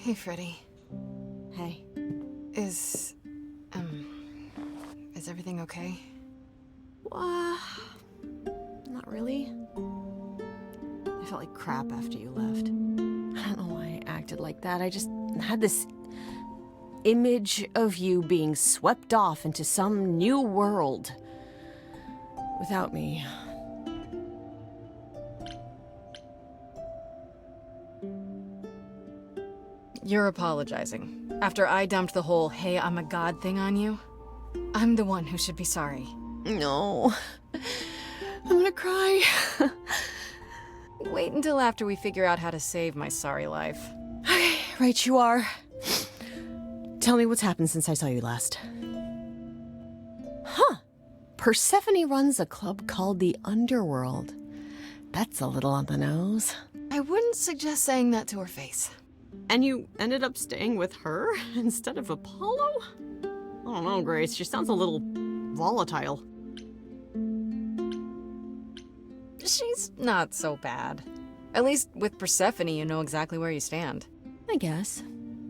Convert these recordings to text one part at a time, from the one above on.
Hey, Freddy. Hey. Is everything okay? Not really. I felt like crap after you left. I don't know why I acted like that. I just had this image of you being swept off into some new world without me. You're apologizing. After I dumped the whole, hey, I'm a god thing on you, I'm the one who should be sorry. No. I'm gonna cry. Wait until after we figure out how to save my sorry life. Okay, right you are. Tell me what's happened since I saw you last. Huh. Persephone runs a club called the Underworld. That's a little on the nose. I wouldn't suggest saying that to her face. And you ended up staying with her instead of Apollo? I don't know, Grace. She sounds a little volatile. She's not so bad. At least with Persephone, you know exactly where you stand. I guess.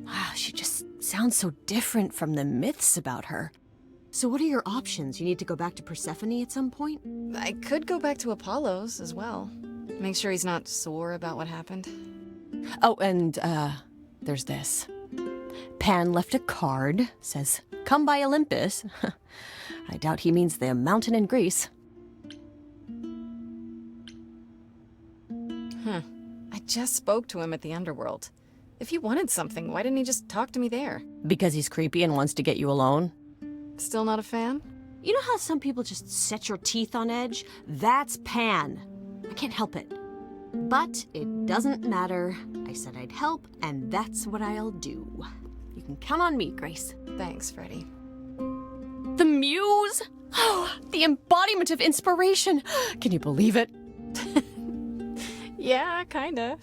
Wow, she just sounds so different from the myths about her. So what are your options? You need to go back to Persephone at some point? I could go back to Apollo's as well. Make sure he's not sore about what happened. Oh, and, there's this. Pan left a card, says, "Come by Olympus." I doubt he means the mountain in Greece. I just spoke to him at the Underworld. If he wanted something, why didn't he just talk to me there? Because he's creepy and wants to get you alone? Still not a fan? You know how some people just set your teeth on edge? That's Pan. I can't help it. But it doesn't matter. I said I'd help, and that's what I'll do. You can count on me, Grace. Thanks, Freddy. The muse? Oh, the embodiment of inspiration. Can you believe it? Yeah, kinda.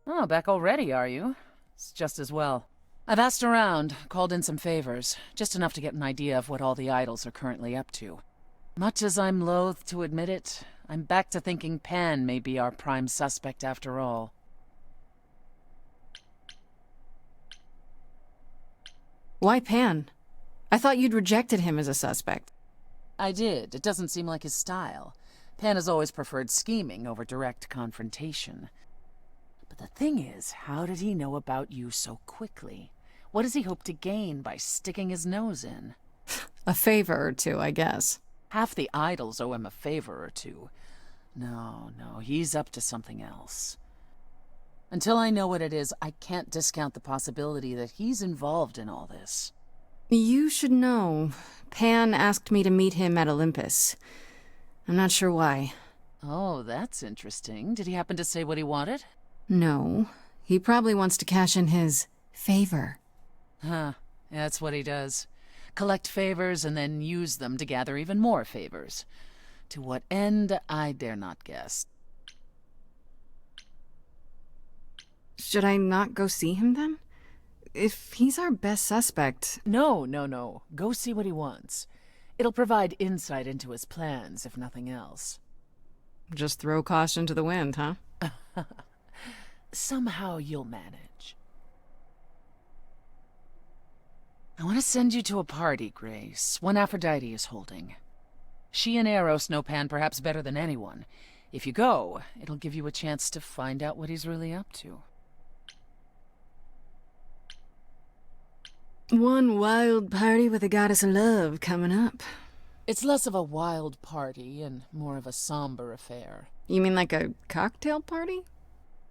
Oh, back already, are you? It's just as well. I've asked around, called in some favors, just enough to get an idea of what all the idols are currently up to. Much as I'm loath to admit it, I'm back to thinking Pan may be our prime suspect after all. Why Pan? I thought you'd rejected him as a suspect. I did. It doesn't seem like his style. Pan has always preferred scheming over direct confrontation. But the thing is, how did he know about you so quickly? What does he hope to gain by sticking his nose in? A favor or two, I guess. Half the idols owe him a favor or two. No, he's up to something else. Until I know what it is, I can't discount the possibility that he's involved in all this. You should know. Pan asked me to meet him at Olympus. I'm not sure why. Oh, that's interesting. Did he happen to say what he wanted? No. He probably wants to cash in his favor. Huh. That's what he does. Collect favors and then use them to gather even more favors. To what end, I dare not guess. Should I not go see him then? If he's our best suspect... No. Go see what he wants. It'll provide insight into his plans, if nothing else. Just throw caution to the wind, huh? Somehow you'll manage. I want to send you to a party, Grace. One Aphrodite is holding. She and Eros know Pan perhaps better than anyone. If you go, it'll give you a chance to find out what he's really up to. One wild party with the goddess of love coming up. It's less of a wild party and more of a somber affair. You mean like a cocktail party?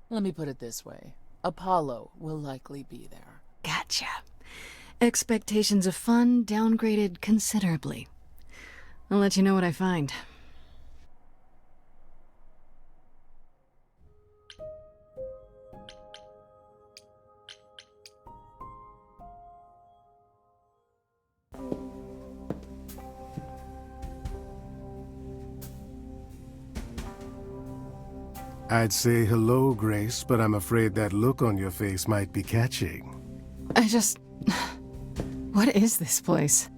Let me put it this way. Apollo will likely be there. Gotcha. Expectations of fun downgraded considerably. I'll let you know what I find. I'd say hello, Grace, but I'm afraid that look on your face might be catching. What is this place?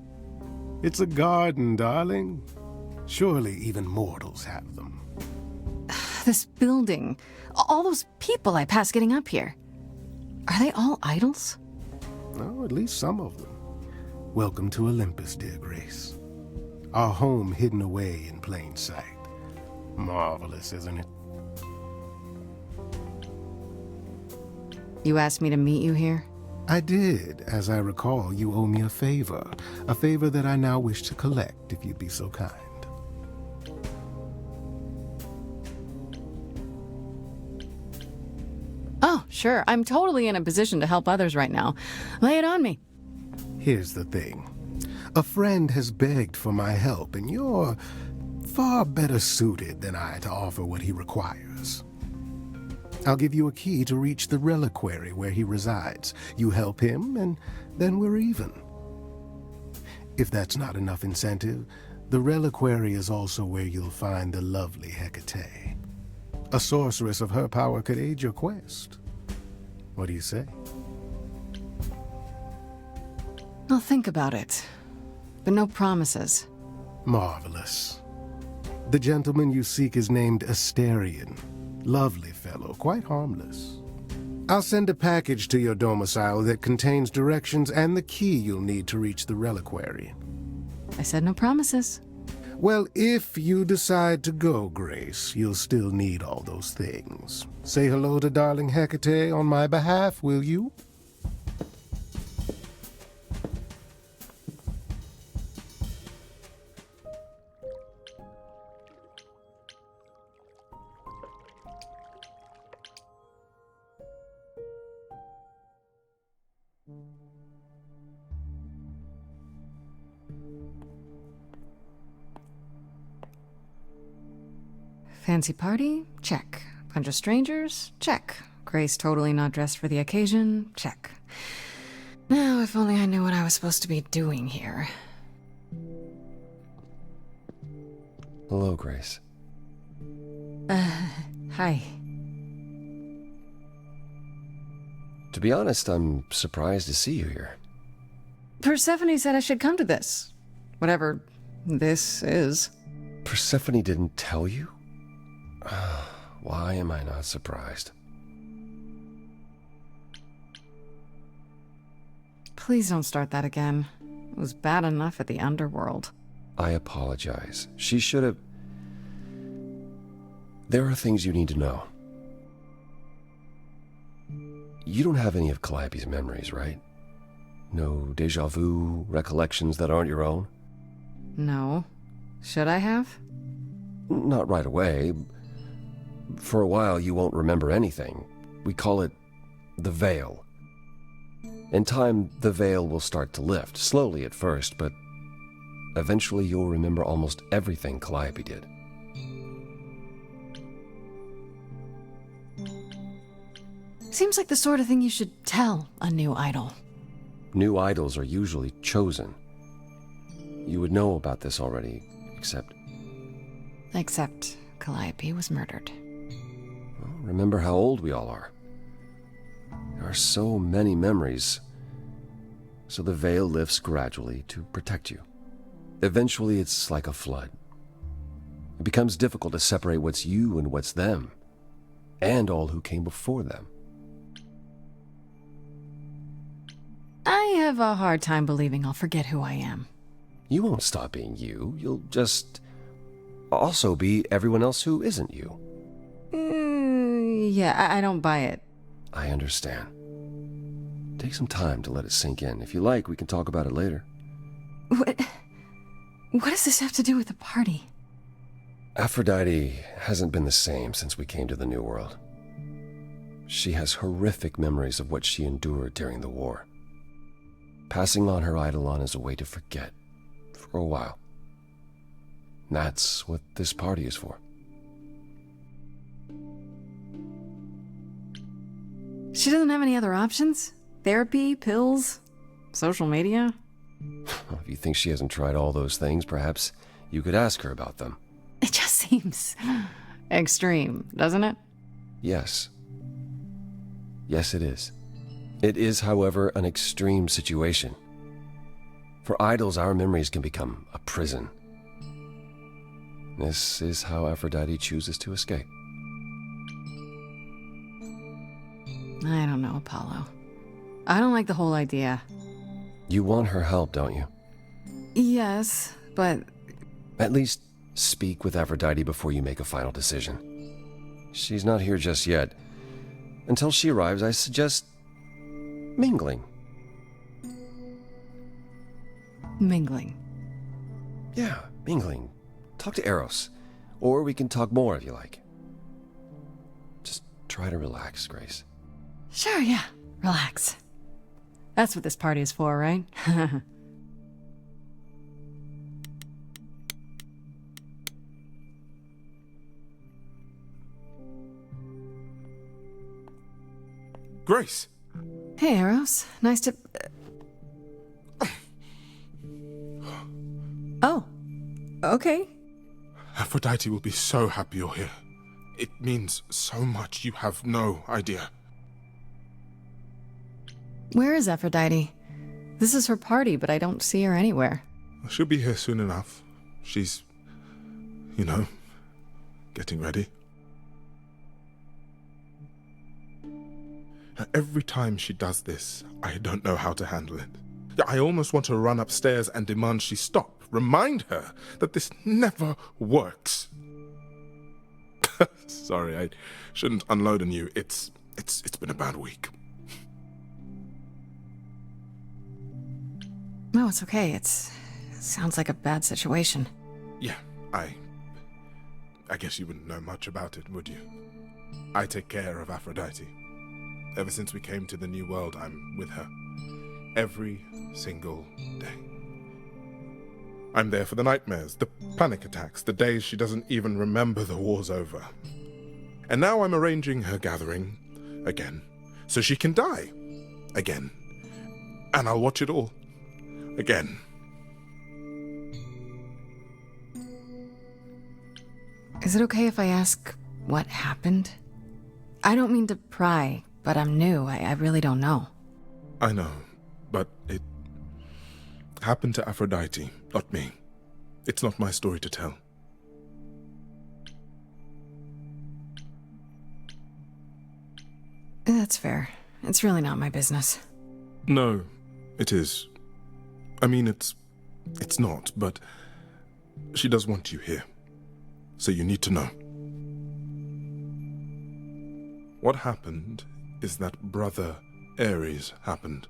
It's a garden, darling. Surely even mortals have them. This building. All those people I pass getting up here. Are they all idols? Oh, at least some of them. Welcome to Olympus, dear Grace. Our home hidden away in plain sight. Marvelous, isn't it? You asked me to meet you here? I did. As I recall, you owe me a favor that I now wish to collect, if you'd be so kind. Oh, sure. I'm totally in a position to help others right now. Lay it on me. Here's the thing. A friend has begged for my help, and you're far better suited than I to offer what he requires. I'll give you a key to reach the reliquary where he resides. You help him, and then we're even. If that's not enough incentive, the reliquary is also where you'll find the lovely Hecate. A sorceress of her power could aid your quest. What do you say? I'll think about it. But no promises. Marvelous. The gentleman you seek is named Asterion. Lovely fellow, quite harmless. I'll send a package to your domicile that contains directions and the key you'll need to reach the reliquary. I said no promises. Well, if you decide to go, Grace, you'll still need all those things. Say hello to darling Hecate on my behalf, will you? Fancy party? Check. Bunch of strangers? Check. Grace totally not dressed for the occasion? Check. Now, if only I knew what I was supposed to be doing here. Hello, Grace. Hi. To be honest, I'm surprised to see you here. Persephone said I should come to this. Whatever this is. Persephone didn't tell you? Why am I not surprised? Please don't start that again. It was bad enough at the underworld. I apologize. She should have... There are things you need to know. You don't have any of Calliope's memories, right? No déjà vu recollections that aren't your own? No. Should I have? Not right away. For a while, you won't remember anything. We call it the veil. In time, the veil will start to lift, slowly at first, but eventually you'll remember almost everything Calliope did. Seems like the sort of thing you should tell a new idol. New idols are usually chosen. You would know about this already, except... Except Calliope was murdered. Well, remember how old we all are. There are so many memories. So the veil lifts gradually to protect you. Eventually, it's like a flood. It becomes difficult to separate what's you and what's them, and all who came before them. I have a hard time believing I'll forget who I am. You won't stop being you. You'll just also be everyone else who isn't you. Yeah, I don't buy it. I understand. Take some time to let it sink in. If you like, we can talk about it later. What does this have to do with the party? Aphrodite hasn't been the same since we came to the New World. She has horrific memories of what she endured during the war. Passing on her eidolon is a way to forget, for a while. That's what this party is for. She doesn't have any other options? Therapy, pills, social media? If you think she hasn't tried all those things, perhaps you could ask her about them. It just seems extreme, doesn't it? Yes. Yes, it is. It is, however, an extreme situation. For idols, our memories can become a prison. This is how Aphrodite chooses to escape. I don't know, Apollo. I don't like the whole idea. You want her help, don't you? Yes, but At least speak with Aphrodite before you make a final decision. She's not here just yet. Until she arrives, I suggest mingling. mingling. Yeah, mingling. Talk to Eros. Or we can talk more if you like. Just try to relax, Grace. Sure, yeah. Relax. That's what this party is for, right? Grace! Hey, Eros. Nice to... Oh. Okay. Aphrodite will be so happy you're here. It means so much, you have no idea. Where is Aphrodite? This is her party, but I don't see her anywhere. She'll be here soon enough. She's, getting ready. Every time she does this, I don't know how to handle it. I almost want to run upstairs and demand she stop. Remind her that this never works. Sorry, I shouldn't unload on you. It's been a bad week. No, it's okay. It sounds like a bad situation. Yeah, I guess you wouldn't know much about it, would you? I take care of Aphrodite. Ever since we came to the New World, I'm with her. Every single day. I'm there for the nightmares, the panic attacks, the days she doesn't even remember the war's over. And now I'm arranging her gathering again, so she can die again. And I'll watch it all again. Is it okay if I ask what happened? I don't mean to pry, but I'm new. I really don't know. I know, but it happened to Aphrodite, not me. It's not my story to tell. That's fair. It's really not my business. No, it is. I mean, it's not, but she does want you here. So you need to know. What happened is that Brother Ares happened.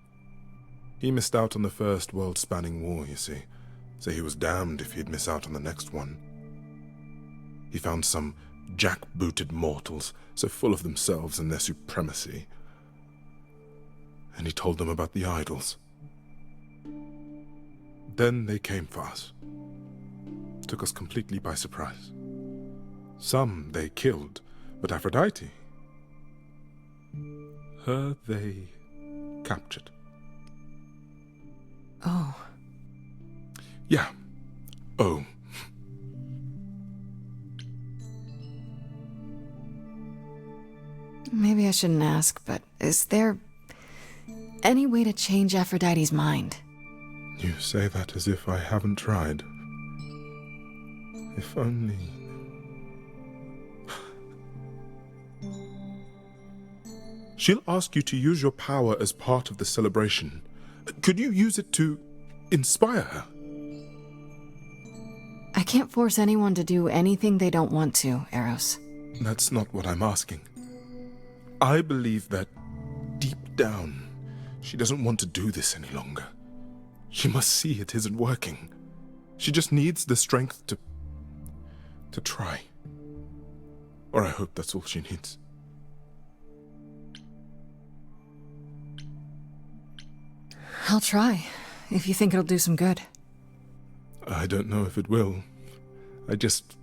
He missed out on the first world-spanning war, you see, so he was damned if he'd miss out on the next one. He found some jack-booted mortals, so full of themselves and their supremacy, and he told them about the idols. Then they came for us. Took us completely by surprise. Some they killed, but Aphrodite, her they captured. Oh. Yeah. Oh. Maybe I shouldn't ask, but is there any way to change Aphrodite's mind? You say that as if I haven't tried. If only... She'll ask you to use your power as part of the celebration. Could you use it to inspire her? I can't force anyone to do anything they don't want to, Eros. That's not what I'm asking. I believe that, deep down, she doesn't want to do this any longer. She must see it isn't working. She just needs the strength to try. Or I hope that's all she needs. I'll try, if you think it'll do some good. I don't know if it will. I just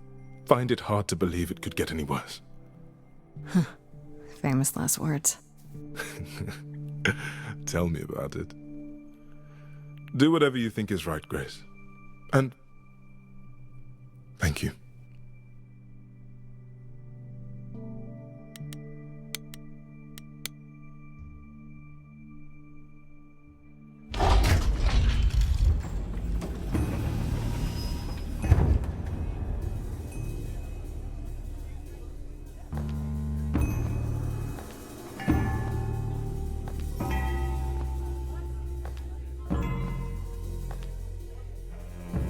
find it hard to believe it could get any worse. Famous last words. Tell me about it. Do whatever you think is right, Grace. And thank you.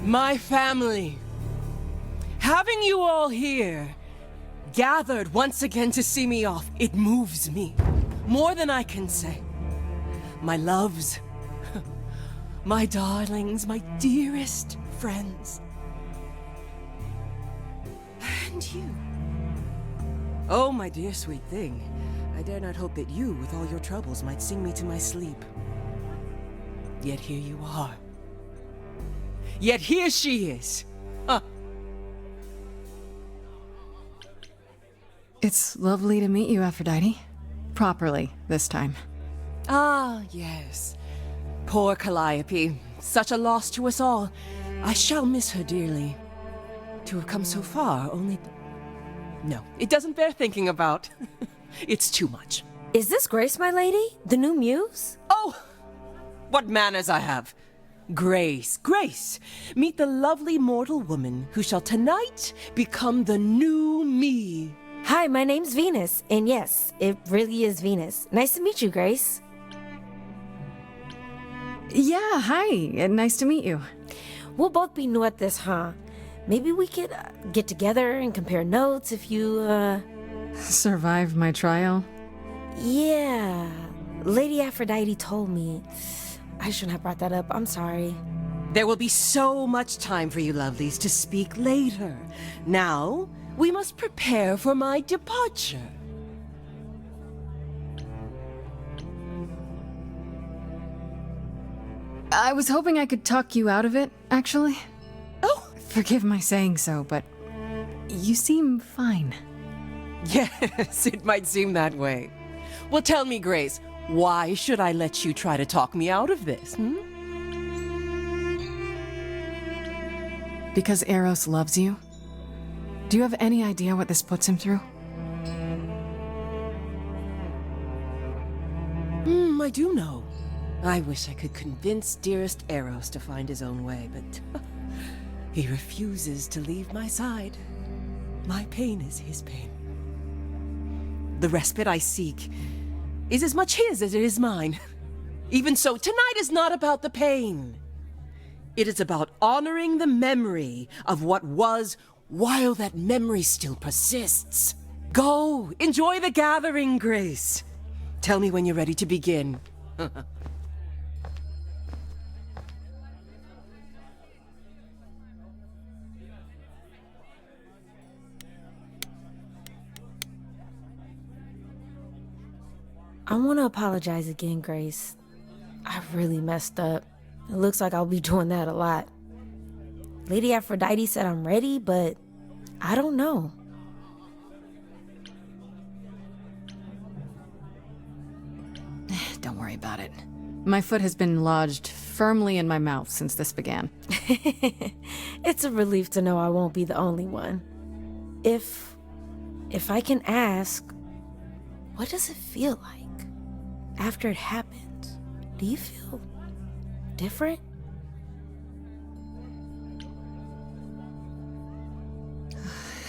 My family. Having you all here, gathered once again to see me off, it moves me. More than I can say. My loves, my darlings, my dearest friends. And you. Oh, my dear sweet thing. I dare not hope that you, with all your troubles, might sing me to my sleep. Yet here you are. Yet here she is. Huh. It's lovely to meet you, Aphrodite. Properly, this time. Ah, yes. Poor Calliope. Such a loss to us all. I shall miss her dearly. To have come so far, only... No, it doesn't bear thinking about. It's too much. Is this Grace, my lady? The new muse? Oh! What manners I have! Grace, Grace, meet the lovely mortal woman who shall tonight become the new me. Hi, my name's Venus, and yes, it really is Venus. Nice to meet you, Grace. Yeah, hi. Nice to meet you. We'll both be new at this, huh? Maybe we could get together and compare notes if you, Survived my trial? Yeah. Lady Aphrodite told me. I shouldn't have brought that up. I'm sorry. There will be so much time for you lovelies to speak later. Now, we must prepare for my departure. I was hoping I could talk you out of it, actually. Oh! Forgive my saying so, but you seem fine. Yes, it might seem that way. Well, tell me, Grace, why should I let you try to talk me out of this, Because Eros loves you? Do you have any idea what this puts him through? I do know. I wish I could convince dearest Eros to find his own way, but he refuses to leave my side. My pain is his pain. The respite I seek is as much his as it is mine. Even so, tonight is not about the pain. It is about honoring the memory of what was while that memory still persists. Go! Enjoy the gathering, Grace. Tell me when you're ready to begin. I want to apologize again, Grace. I really messed up. It looks like I'll be doing that a lot. Lady Aphrodite said I'm ready, but I don't know. Don't worry about it. My foot has been lodged firmly in my mouth since this began. It's a relief to know I won't be the only one. If I can ask, what does it feel like after it happens? Do you feel different?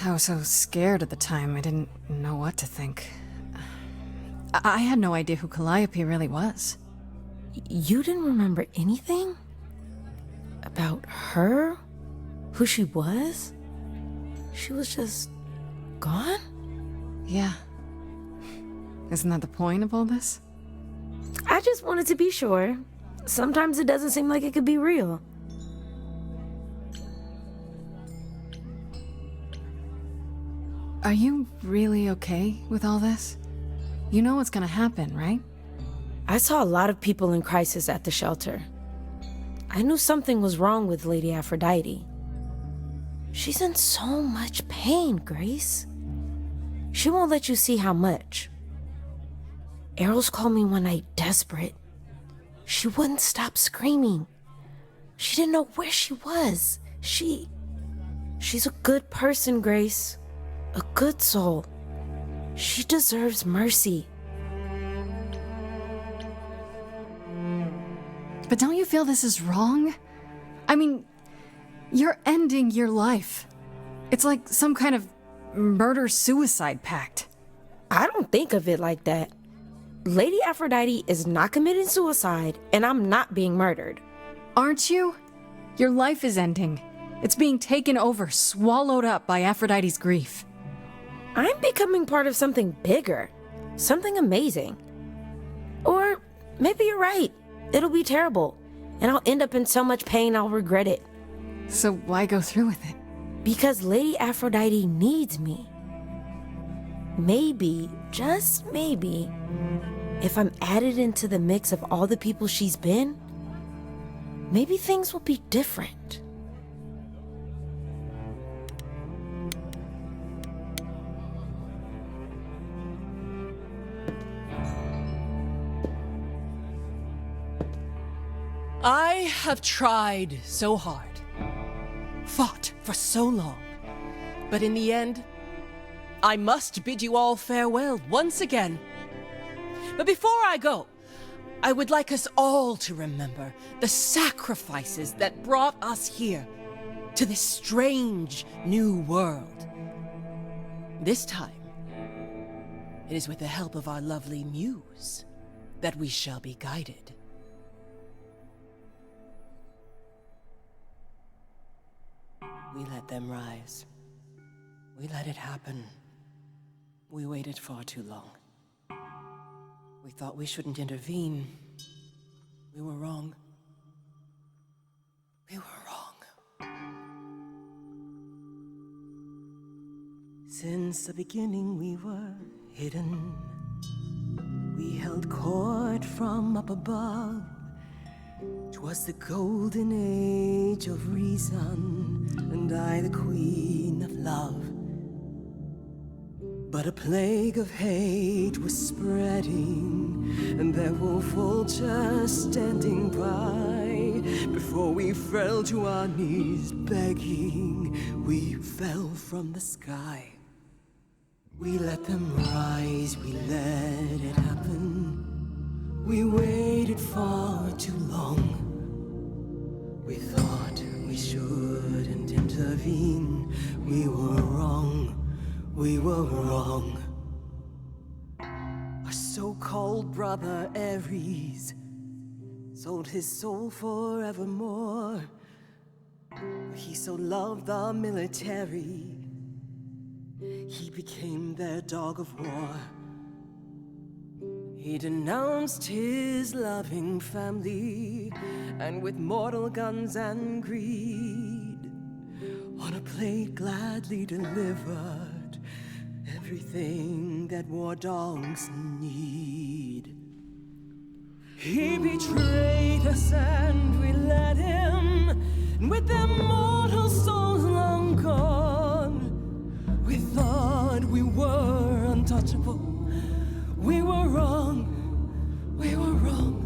I was so scared at the time, I didn't know what to think. I had no idea who Calliope really was. You didn't remember anything? About her? Who she was? She was just gone? Yeah. Isn't that the point of all this? I just wanted to be sure. Sometimes it doesn't seem like it could be real. Are you really okay with all this? You know what's gonna happen, right? I saw a lot of people in crisis at the shelter. I knew something was wrong with Lady Aphrodite. She's in so much pain, Grace. She won't let you see how much. Eros called me one night desperate. She wouldn't stop screaming. She didn't know where she was. She's a good person, Grace. A good soul. She deserves mercy. But don't you feel this is wrong? I mean, you're ending your life. It's like some kind of murder-suicide pact. I don't think of it like that. Lady Aphrodite is not committing suicide, and I'm not being murdered. Aren't you? Your life is ending. It's being taken over, swallowed up by Aphrodite's grief. I'm becoming part of something bigger. Something amazing. Or maybe you're right. It'll be terrible, and I'll end up in so much pain I'll regret it. So why go through with it? Because Lady Aphrodite needs me. Maybe, just maybe, if I'm added into the mix of all the people she's been, maybe things will be different. I have tried so hard, fought for so long, but in the end, I must bid you all farewell once again. But before I go, I would like us all to remember the sacrifices that brought us here, to this strange new world. This time, it is with the help of our lovely muse that we shall be guided. We let them rise. We let it happen. We waited far too long. We thought we shouldn't intervene. We were wrong. We were wrong. Since the beginning we were hidden. We held court from up above. 'Twas the golden age of reason, and I the queen of love. But a plague of hate was spreading, and there were vultures standing by. Before we fell to our knees begging, we fell from the sky. We let them rise, we let it happen. We waited far too long. We thought we shouldn't intervene. We were wrong. We were wrong. Our so-called brother Ares sold his soul forevermore. He so loved the military. He became their dog of war. He denounced his loving family, and with mortal guns and greed, on a plate gladly delivered everything that war dogs need. He betrayed us and we let him, and with their mortal souls long gone, we thought we were untouchable. We were wrong, we were wrong.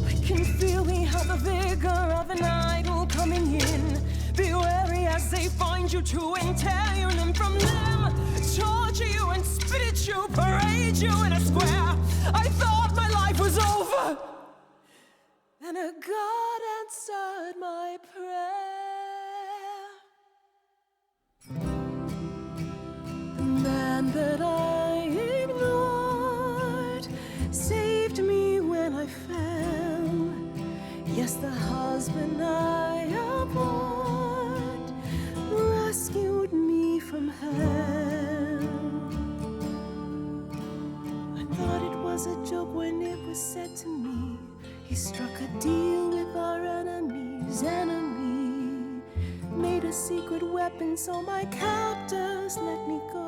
I can feel we have the vigor of an idol coming in. Be wary as they find you to and tear your limb from limb, torture you and spit at you, parade you in a square. I thought my life was over, then a God answered my prayer. The man that I ignored saved me when I fell. Yes, the husband I abhorred rescued me from hell. I thought it was a joke when it was said to me, he struck a deal with our enemy's enemy, made a secret weapon so my captors let me go.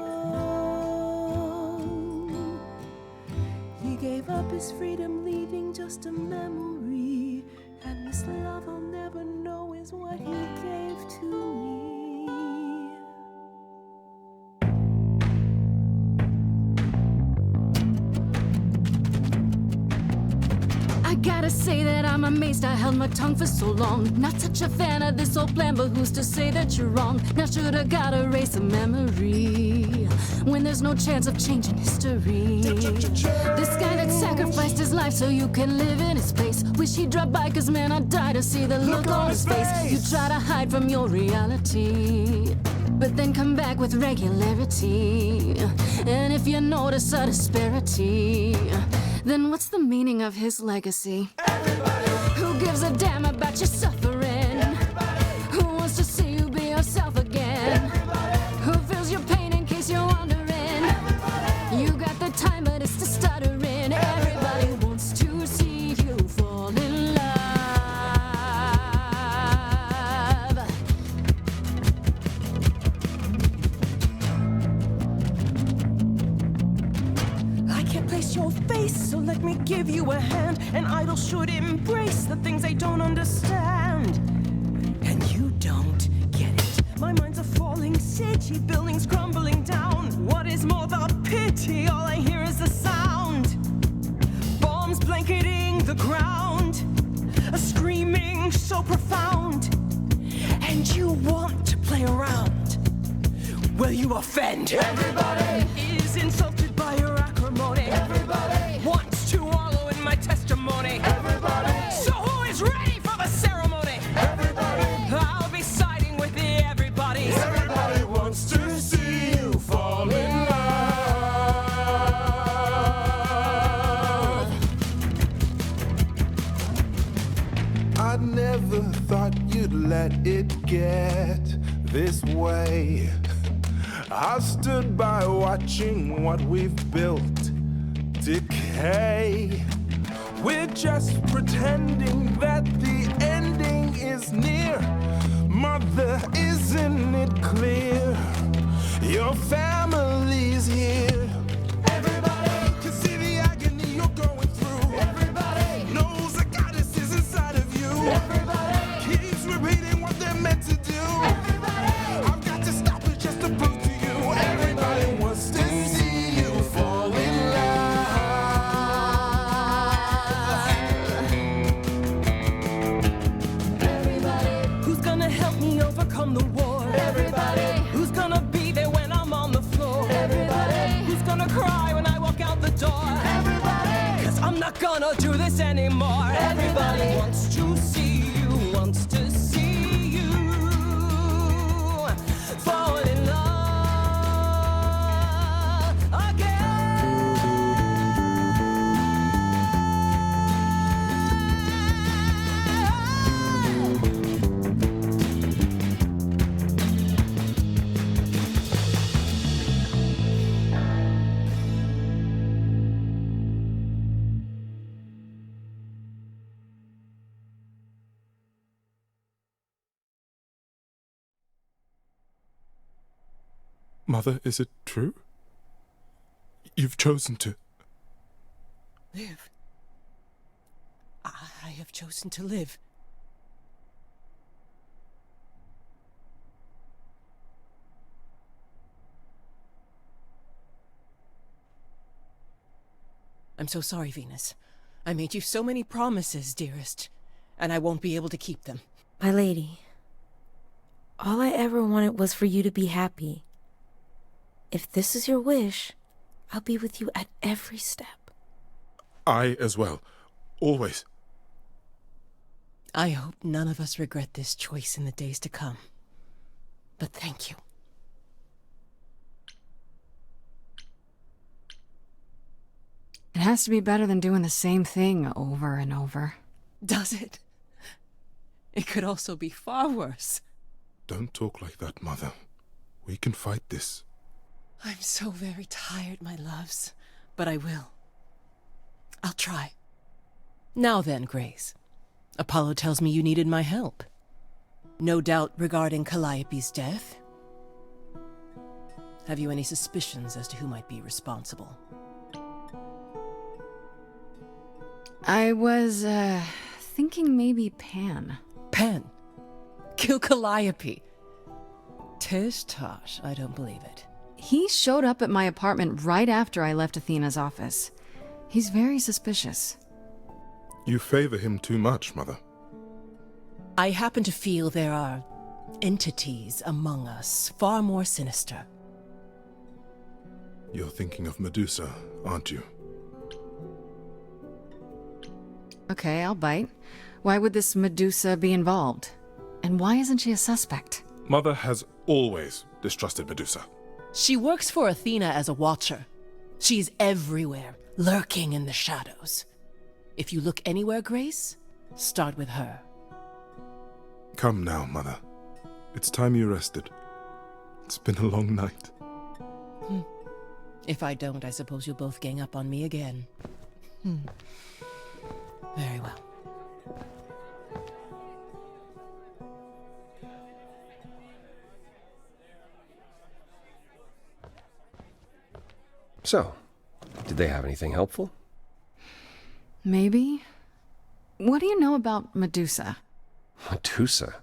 He gave up his freedom, leaving just a memory, and this love I'll never know is what he gave to me. I gotta say that I'm amazed I held my tongue for so long. Not such a fan of this old plan, but who's to say that you're wrong? Now should I gotta erase a memory when there's no chance of changing history? This guy that sacrificed his life so you can live in his place, wish he'd drop by, cause man, I die to see the look on his face. You try to hide from your reality, but then come back with regularity. And if you notice a disparity, then what's the meaning of his legacy? Everybody. Who gives a damn about your suffering? Everybody. Who wants to see you be yourself again? Everybody. Who feels your pain in case you're wondering? Everybody. You got the time, but it's the stuttering. Everybody wants to see you fall in love. I can't place your face, so let me give you a hand. An idol should embrace the things they don't understand, and you don't get it. My mind's a falling city, buildings crumbling down. What is more, the pity, all I hear is the sound. Bombs blanketing the ground, a screaming so profound. And you want to play around, well, you offend. Everybody is insulted by your acrimony. Everybody wants to wallow in my testimony. Everybody, so who is ready for the ceremony? Everybody, I'll be siding with the everybody. Everybody wants to see you fall in love. I never thought you'd let it get this way. I stood by watching what we've built decay. We're just pretending that the ending is near. Mother, isn't it clear? Your family's here. Everybody can see the agony you're going through. Everybody knows the goddess is inside of you. Everybody keeps repeating what they're meant to do. Everybody, I've got to stop it just to prove to you. Everybody wants to see you fall in love. Everybody, who's gonna help me overcome the war? Everybody, who's gonna be there when I'm on the floor? Everybody, who's gonna cry when I walk out the door? Everybody, cause I'm not gonna do this anymore. Everybody wants to see you, wants to see you fall in love again. Mother, is it true? You've chosen to... Live. I have chosen to live. I'm so sorry, Venus. I made you so many promises, dearest, and I won't be able to keep them. My lady, all I ever wanted was for you to be happy. If this is your wish, I'll be with you at every step. I as well. Always. I hope none of us regret this choice in the days to come. But thank you. It has to be better than doing the same thing over and over. Does it? It could also be far worse. Don't talk like that, Mother. We can fight this. I'm so very tired, my loves, but I will. I'll try. Now then, Grace. Apollo tells me you needed my help. No doubt regarding Calliope's death. Have you any suspicions as to who might be responsible? I was, thinking maybe Pan. Pan? Kill Calliope? Tish tosh, I don't believe it. He showed up at my apartment right after I left Athena's office. He's very suspicious. You favor him too much, Mother. I happen to feel there are entities among us far more sinister. You're thinking of Medusa, aren't you? Okay, I'll bite. Why would this Medusa be involved? And why isn't she a suspect? Mother has always distrusted Medusa. She works for Athena as a watcher. She's everywhere, lurking in the shadows. If you look anywhere, Grace, start with her. Come now, Mother. It's time you rested. It's been a long night. If I don't, I suppose you'll both gang up on me again. Very well. So, did they have anything helpful? Maybe? What do you know about Medusa? Medusa?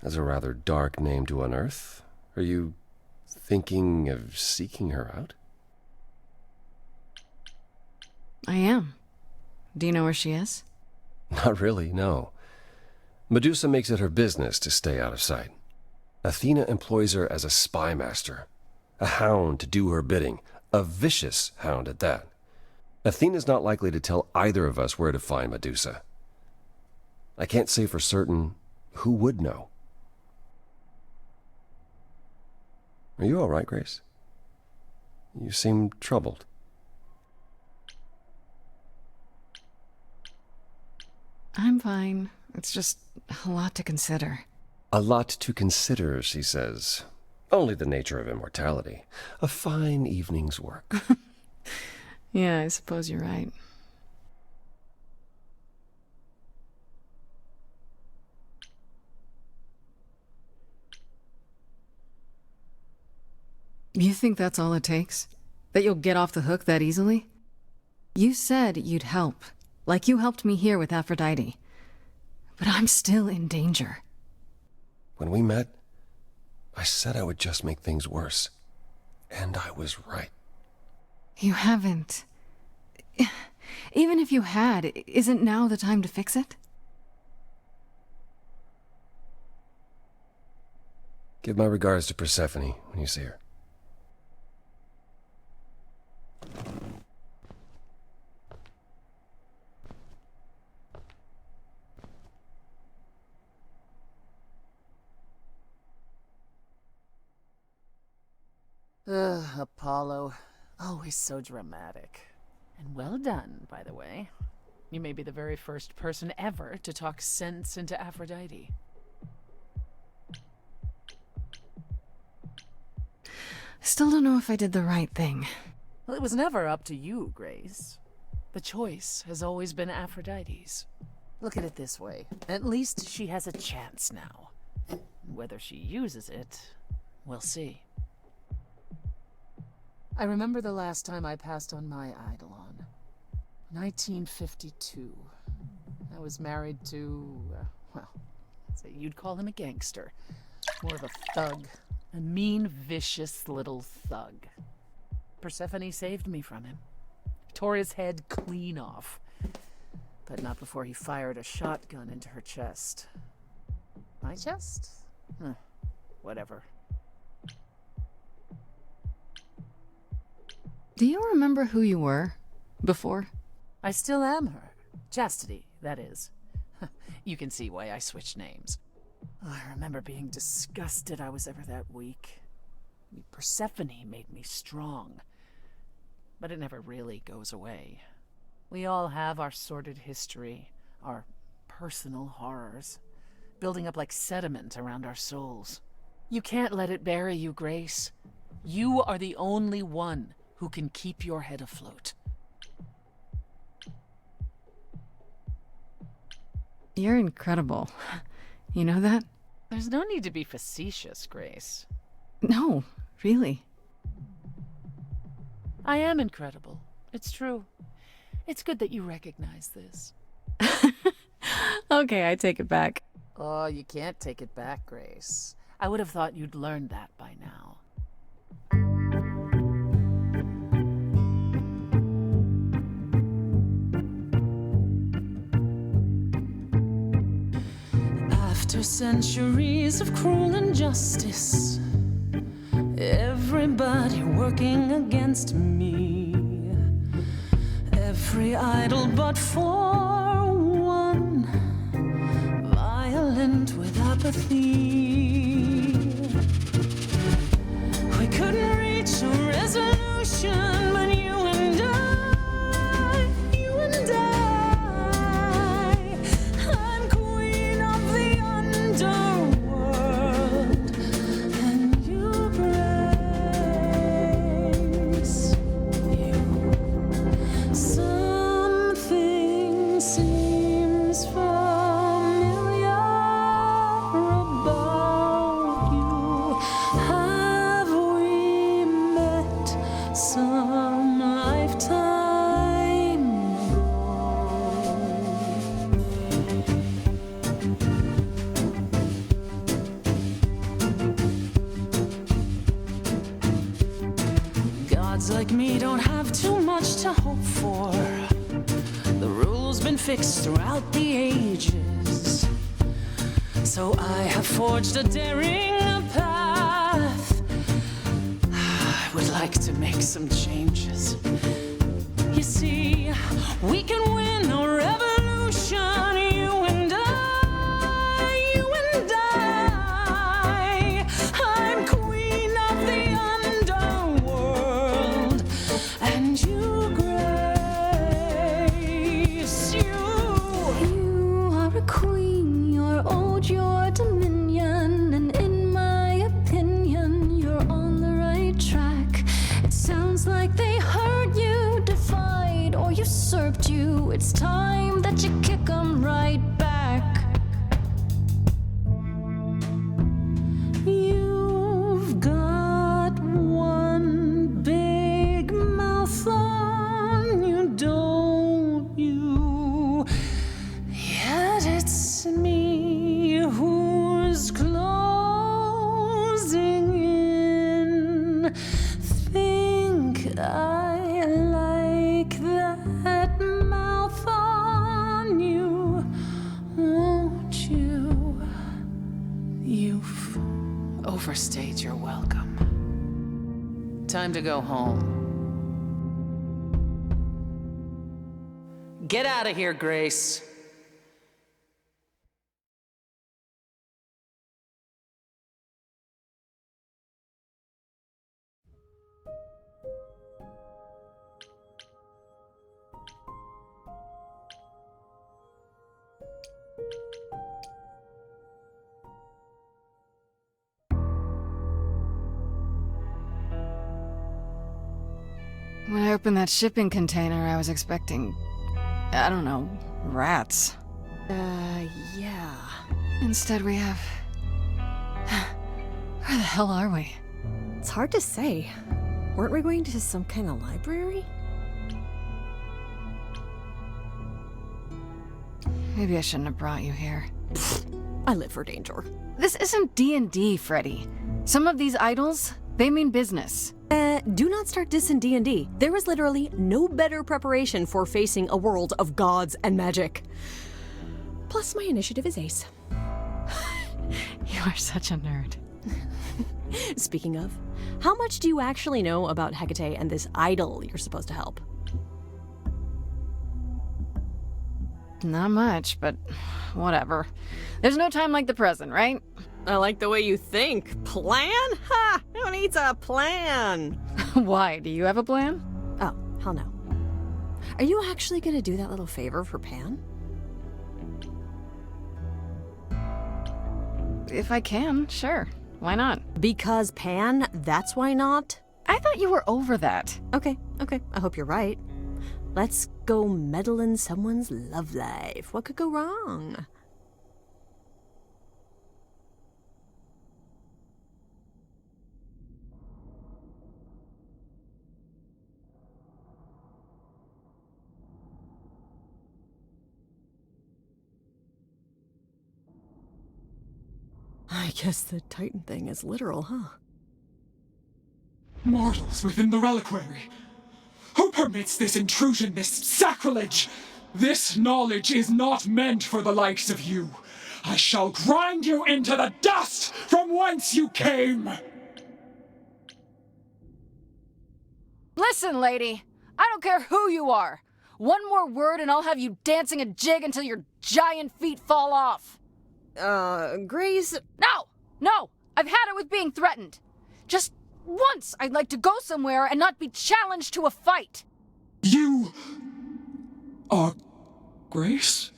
That's a rather dark name to unearth. Are you thinking of seeking her out? I am. Do you know where she is? Not really, no. Medusa makes it her business to stay out of sight. Athena employs her as a spy master, a hound to do her bidding, a vicious hound at that. Athena's not likely to tell either of us where to find Medusa. I can't say for certain who would know. Are you all right, Grace? You seem troubled. I'm fine. It's just a lot to consider. A lot to consider, she says. Only the nature of immortality. A fine evening's work. Yeah, I suppose you're right. You think that's all it takes? That you'll get off the hook that easily? You said you'd help, like you helped me here with Aphrodite. But I'm still in danger. When we met, I said I would just make things worse. And I was right. You haven't. Even if you had, isn't now the time to fix it? Give my regards to Persephone when you see her. Apollo. Always so dramatic. And well done, by the way. You may be the very first person ever to talk sense into Aphrodite. Still don't know if I did the right thing. Well, it was never up to you, Grace. The choice has always been Aphrodite's. Look at it this way. At least she has a chance now. Whether she uses it, we'll see. I remember the last time I passed on my Eidolon. 1952. I was married to, well, I'd say you'd call him a gangster. More of a thug. A mean, vicious little thug. Persephone saved me from him. Tore his head clean off. But not before he fired a shotgun into her chest. My chest? Whatever. Do you remember who you were before? I still am her. Chastity, that is. You can see why I switched names. I remember being disgusted I was ever that weak. Persephone made me strong. But it never really goes away. We all have our sordid history, our personal horrors, building up like sediment around our souls. You can't let it bury you, Grace. You are the only one who can keep your head afloat. You're incredible. You know that? There's no need to be facetious, Grace. No, really. I am incredible. It's true. It's good that you recognize this. Okay, I take it back. Oh, you can't take it back, Grace. I would have thought you'd learned that by now. After centuries of cruel injustice, everybody working against me, every idol but for one, violent with apathy. We couldn't reach a resolution, but you and I, I'm queen of the underworld, and you, Grace, you. Something seems familiar about you. Have we met some lifetime ago? Gods like me don't have too much to hope for. The rules been fixed throughout the ages. So I have forged a daring path. I would like to make some changes. You see, we can win a revolution, you and I, you and I. I'm queen of the underworld, and you, Grace, you are a queen, you're old, you're dominion, and in my opinion, you're on the right track. It sounds like they heard you, defied or usurped you. It's time that you kick 'em right back. You've got one big mouth on you, don't you? Yet it's me who's closing in. Think I like that mouth on you, won't you? You've overstayed your welcome. Time to go home. Get out of here, Grace. When I opened that shipping container, I was expecting, I don't know, rats. Yeah. Instead, we have. Where the hell are we? It's hard to say. Weren't we going to some kind of library? Maybe I shouldn't have brought you here. I live for danger. This isn't D&D, Freddy. Some of these idols, they mean business. Do not start dissing D&D. There is literally no better preparation for facing a world of gods and magic. Plus, my initiative is ace. You are such a nerd. Speaking of, how much do you actually know about Hecate and this idol you're supposed to help? Not much, but whatever. There's no time like the present, right? I like the way you think. Plan? Ha! Who needs a plan? Why? Do you have a plan? Oh, hell no. Are you actually gonna do that little favor for Pan? If I can, sure. Why not? Because Pan, that's why not? I thought you were over that. Okay. I hope you're right. Let's go meddle in someone's love life. What could go wrong? I guess the Titan thing is literal, huh? Mortals within the reliquary. Who permits this intrusion, this sacrilege? This knowledge is not meant for the likes of you. I shall grind you into the dust from whence you came! Listen, lady. I don't care who you are. One more word and I'll have you dancing a jig until your giant feet fall off. Grace... No! I've had it with being threatened. Just once I'd like to go somewhere and not be challenged to a fight. You... are... Grace?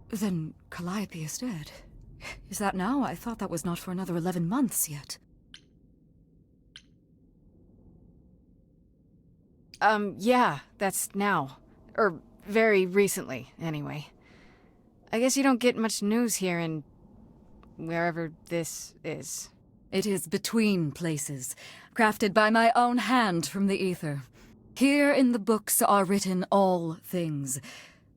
Then Calliope is dead. Is that now? I thought that was not for another 11 months yet. Yeah, that's now. Or very recently, anyway. I guess you don't get much news here in... wherever this is. It is between places, crafted by my own hand from the ether. Here in the books are written all things.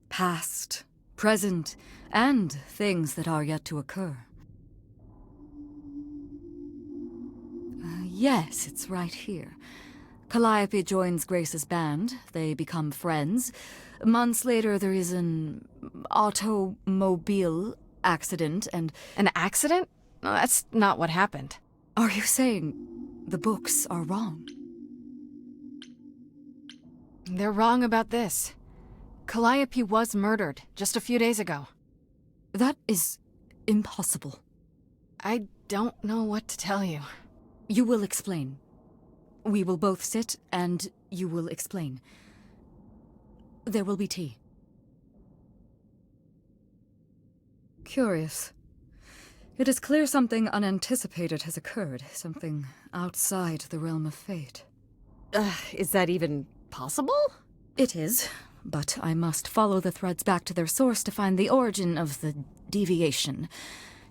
Past, present, and things that are yet to occur. Yes, it's right here. Calliope joins Grace's band. They become friends. Months later, there is an automobile accident and... An accident? No, that's not what happened. Are you saying the books are wrong? They're wrong about this. Calliope was murdered just a few days ago. That is impossible. I don't know what to tell you. You will explain. We will both sit, and you will explain. There will be tea. Curious. It is clear something unanticipated has occurred, something outside the realm of fate. Is that even possible? It is, but I must follow the threads back to their source to find the origin of the deviation.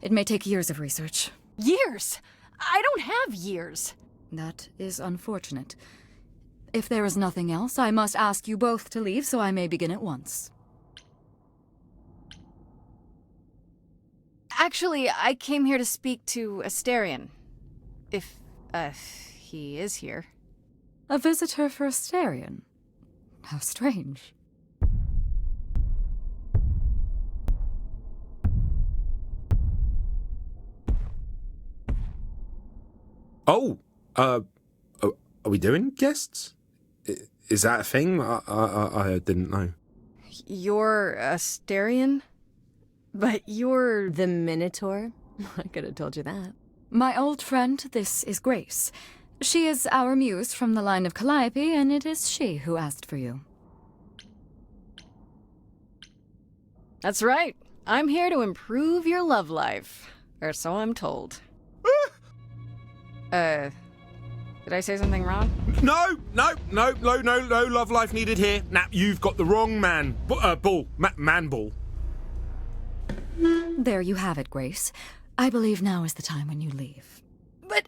It may take years of research. Years? I don't have years. That is unfortunate. If there is nothing else, I must ask you both to leave so I may begin at once. Actually, I came here to speak to Asterion. If, he is here. A visitor for Asterion? How strange. Oh, are we doing guests? Is that a thing? I didn't know. You're Asterion? But you're... The Minotaur? I could have told you that. My old friend, this is Grace. She is our muse from the line of Calliope, and it is she who asked for you. That's right. I'm here to improve your love life. Or so I'm told. Did I say something wrong? No love life needed here. Now, you've got the wrong man. Man ball. There you have it, Grace. I believe now is the time when you leave. But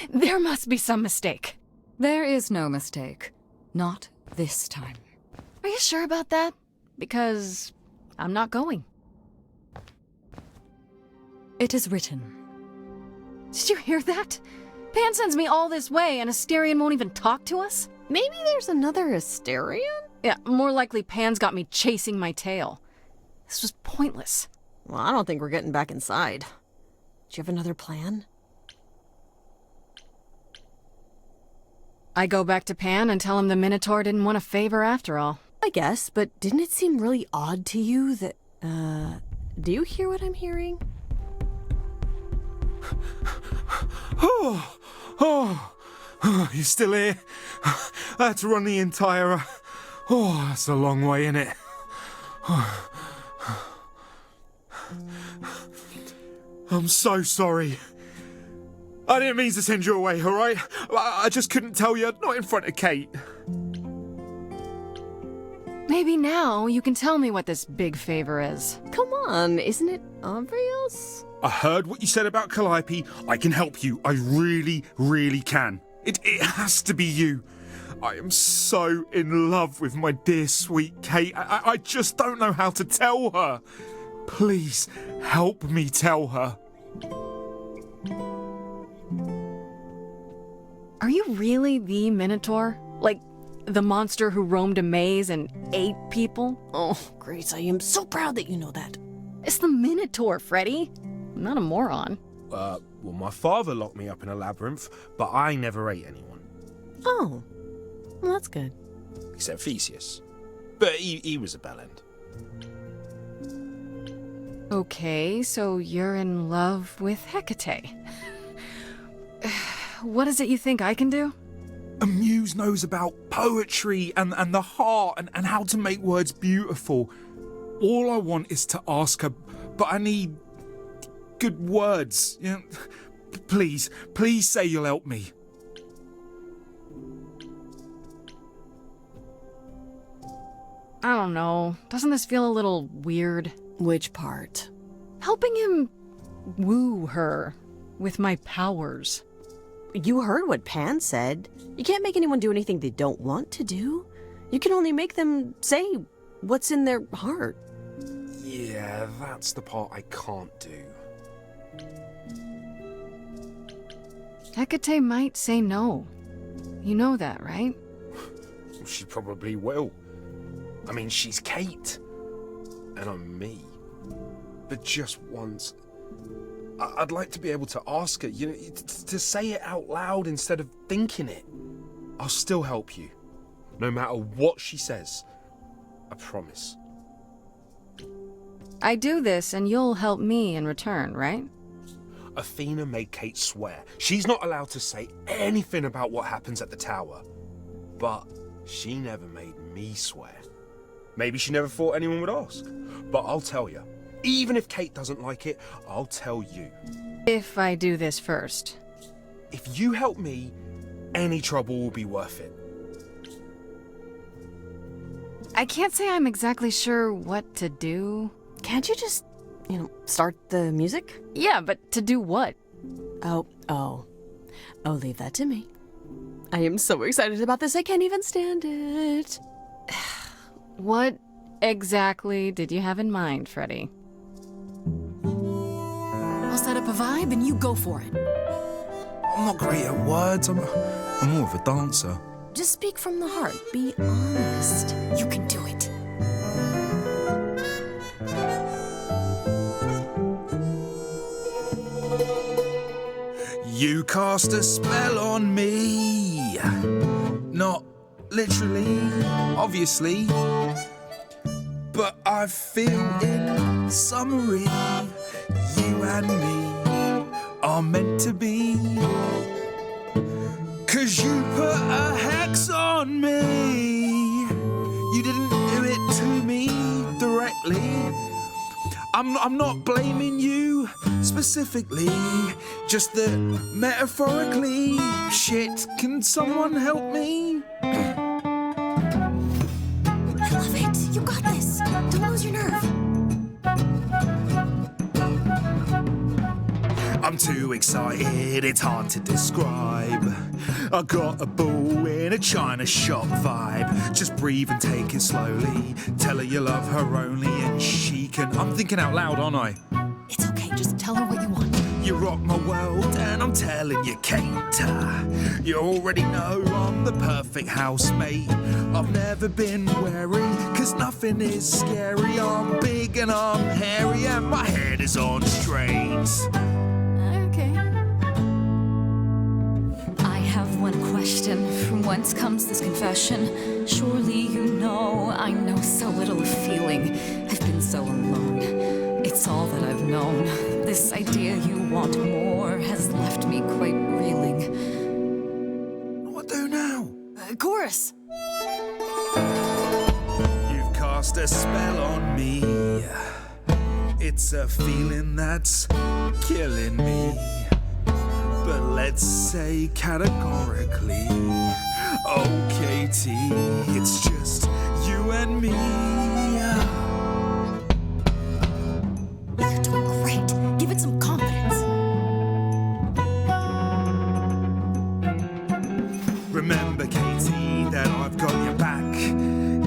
there must be some mistake. There is no mistake. Not this time. Are you sure about that? Because I'm not going. It is written. Did you hear that? Pan sends me all this way and Asterion won't even talk to us? Maybe there's another Asterion? Yeah, more likely Pan's got me chasing my tail. This was pointless. Well, I don't think we're getting back inside. Do you have another plan? I go back to Pan and tell him the Minotaur didn't want a favor after all. I guess, but didn't it seem really odd to you that, do you hear what I'm hearing? You still here? I had to run the entire... that's a long way, innit? I'm so sorry. I didn't mean to send you away, alright? I just couldn't tell you, not in front of Kate. Maybe now you can tell me what this big favor is. Come on, isn't it obvious? I heard what you said about Calliope. I can help you. I really, really can. It has to be you. I am so in love with my dear sweet Kate. I just don't know how to tell her. Please, help me tell her. Are you really the Minotaur? Like, the monster who roamed a maze and ate people? Oh, Grace, I am so proud that you know that. It's the Minotaur, Freddy. I'm not a moron. Well, my father locked me up in a labyrinth, but I never ate anyone. Oh, well, that's good. Except Theseus. But he was a bellend. Okay, so you're in love with Hecate. What is it you think I can do? A muse knows about poetry and the heart and how to make words beautiful. All I want is to ask her, but I need good words. You know, please say you'll help me. I don't know. Doesn't this feel a little weird? Which part? Helping him woo her with my powers. You heard what Pan said. You can't make anyone do anything they don't want to do. You can only make them say what's in their heart. Yeah, that's the part I can't do. Hecate might say no. You know that, right? She probably will. I mean, she's Kate. And I'm me. But just once, I'd like to be able to ask her, you know, to say it out loud instead of thinking it. I'll still help you. No matter what she says. I promise. I do this and you'll help me in return, right? Athena made Kate swear. She's not allowed to say anything about what happens at the tower. But she never made me swear. Maybe she never thought anyone would ask. But I'll tell you. Even if Kate doesn't like it, I'll tell you. If I do this first. If you help me, any trouble will be worth it. I can't say I'm exactly sure what to do. Can't you just, start the music? Yeah, but to do what? Oh, leave that to me. I am so excited about this, I can't even stand it. What exactly did you have in mind, Freddy? I'll set up a vibe and you go for it. I'm not great at words. I'm more of a dancer. Just speak from the heart. Be honest. You can do it. You cast a spell on me. Not literally, obviously. But I feel in summary, you and me are meant to be. 'Cause you put a hex on me. You didn't do it to me directly. I'm not blaming you specifically, just that metaphorically. Shit, can someone help me? I love it. You got this. Don't lose your nerve. I'm too excited, it's hard to describe. I got a ball in a China shop vibe. Just breathe and take it slowly. Tell her you love her only and she can... I'm thinking out loud, aren't I? It's okay. Just tell her what you want. You rock my world and I'm telling you, Kate. You already know I'm the perfect housemate. I've never been wary, cause nothing is scary. I'm big and I'm hairy and my head is on straight. Okay. I have one question. From whence comes this confession? Surely you know I know so little of feeling. I've been so alone. It's all that I've known. This idea you want more has left me quite reeling. What do now? Chorus! You've cast a spell on me. It's a feeling that's killing me. But let's say categorically, oh Katie, it's just you and me. You're doing great. Give it some confidence. Remember, Katie, that I've got your back.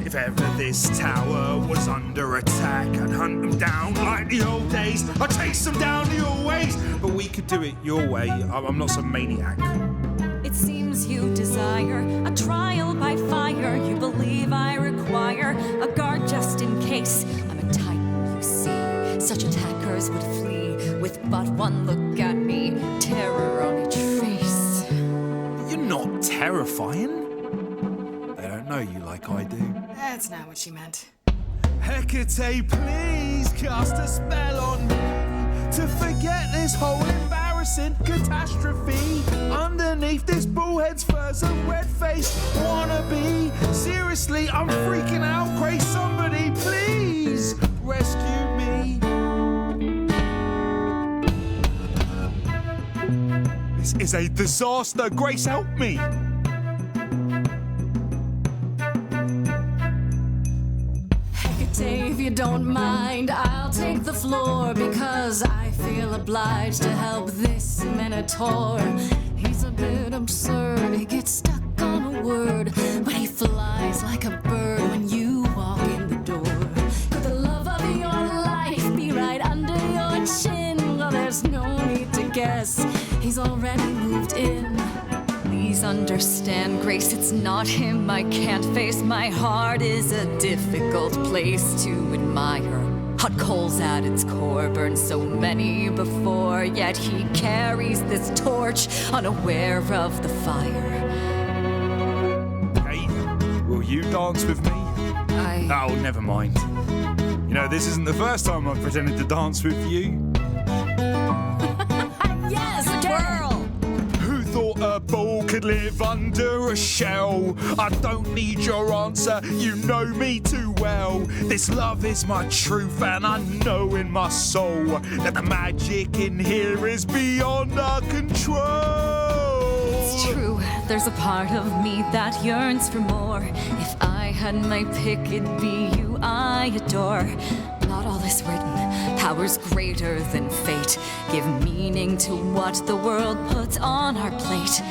If ever this tower was under attack, I'd hunt them down like the old days. I'd chase them down the old ways. But we could do it your way. I'm not some maniac. It seems you desire a trial by fire. You believe I require a guard just in case. I'm a titan, you see. Such attackers would flee with but one look at me. Terror on each face. You're not terrifying. They don't know you like I do. That's not what she meant. Hecate, please cast a spell on me to forget this whole embarrassing catastrophe. Underneath this bullhead's fur's a red-faced wannabe. Seriously, I'm freaking out. Grace, somebody, please rescue me. This is a disaster. Grace, help me. If you don't mind, I'll take the floor because I feel obliged to help this minotaur. He's a bit absurd, he gets stuck on a word, but he flies like a bird when you walk in the door. Could the love of your life be right under your chin? Well, there's no need to guess, he's already moved in. Please understand, Grace, it's not him I can't face. My heart is a difficult place to admire. Hot coals at its core, burned so many before, yet he carries this torch, unaware of the fire. Hey, will you dance with me? Oh, never mind. You know, this isn't the first time I've pretended to dance with you. Yes, twirl! Who thought a ball could live under a shell? I don't need your answer, you know me too well. This love is my truth and I know in my soul that the magic in here is beyond our control. It's true, there's a part of me that yearns for more. If I had my pick, it'd be you I adore. Not all is written, powers greater than fate give meaning to what the world puts on our plate.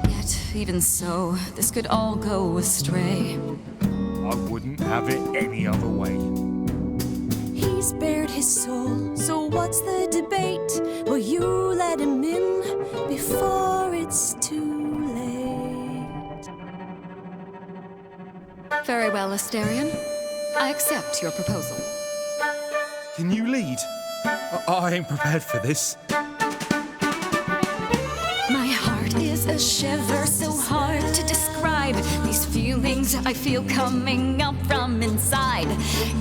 Yet, even so, this could all go astray. I wouldn't have it any other way. He's bared his soul, so what's the debate? Will you let him in before it's too late? Very well, Asterion. I accept your proposal. Can you lead? I ain't prepared for this. My heart is a shiver so hard to describe. These feelings I feel coming up from inside.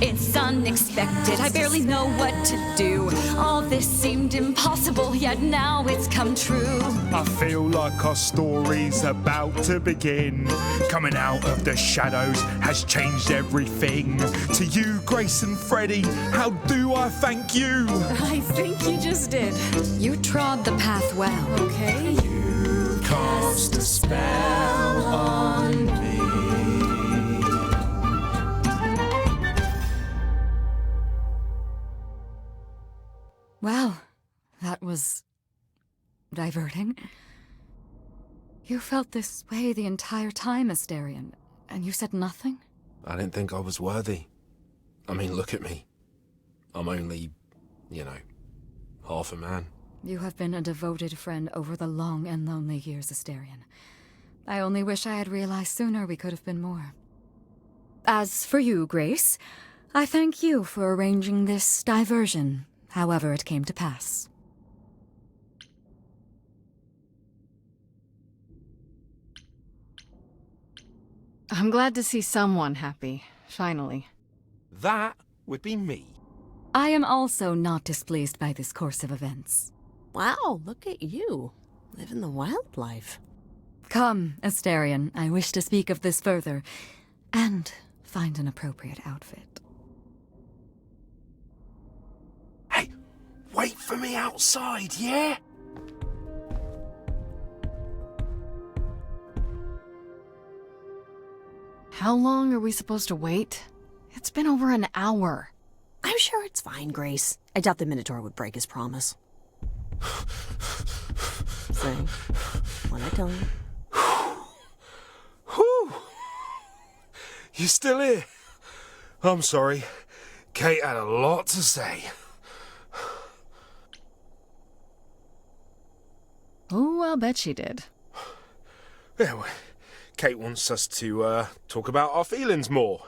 It's unexpected, I barely know what to do. All this seemed impossible, yet now it's come true. I feel like our story's about to begin. Coming out of the shadows has changed everything. To you, Grace and Freddie, how do I thank you? I think you just did. You trod the path well, okay? You cast a spell on me. Well, that was diverting. You felt this way the entire time, Astarion, and you said nothing? I didn't think I was worthy. I mean, look at me. I'm only, half a man. You have been a devoted friend over the long and lonely years, Astarion. I only wish I had realized sooner we could have been more. As for you, Grace, I thank you for arranging this diversion, however it came to pass. I'm glad to see someone happy, finally. That would be me. I am also not displeased by this course of events. Wow, look at you. Living the wild life. Come, Astarion, I wish to speak of this further, and find an appropriate outfit. Hey, wait for me outside, yeah? How long are we supposed to wait? It's been over an hour. I'm sure it's fine, Grace. I doubt the Minotaur would break his promise. Say, when I tell you. Whew. You still here? I'm sorry. Kate had a lot to say. Oh, I'll bet she did. Yeah, well, Kate wants us to talk about our feelings more.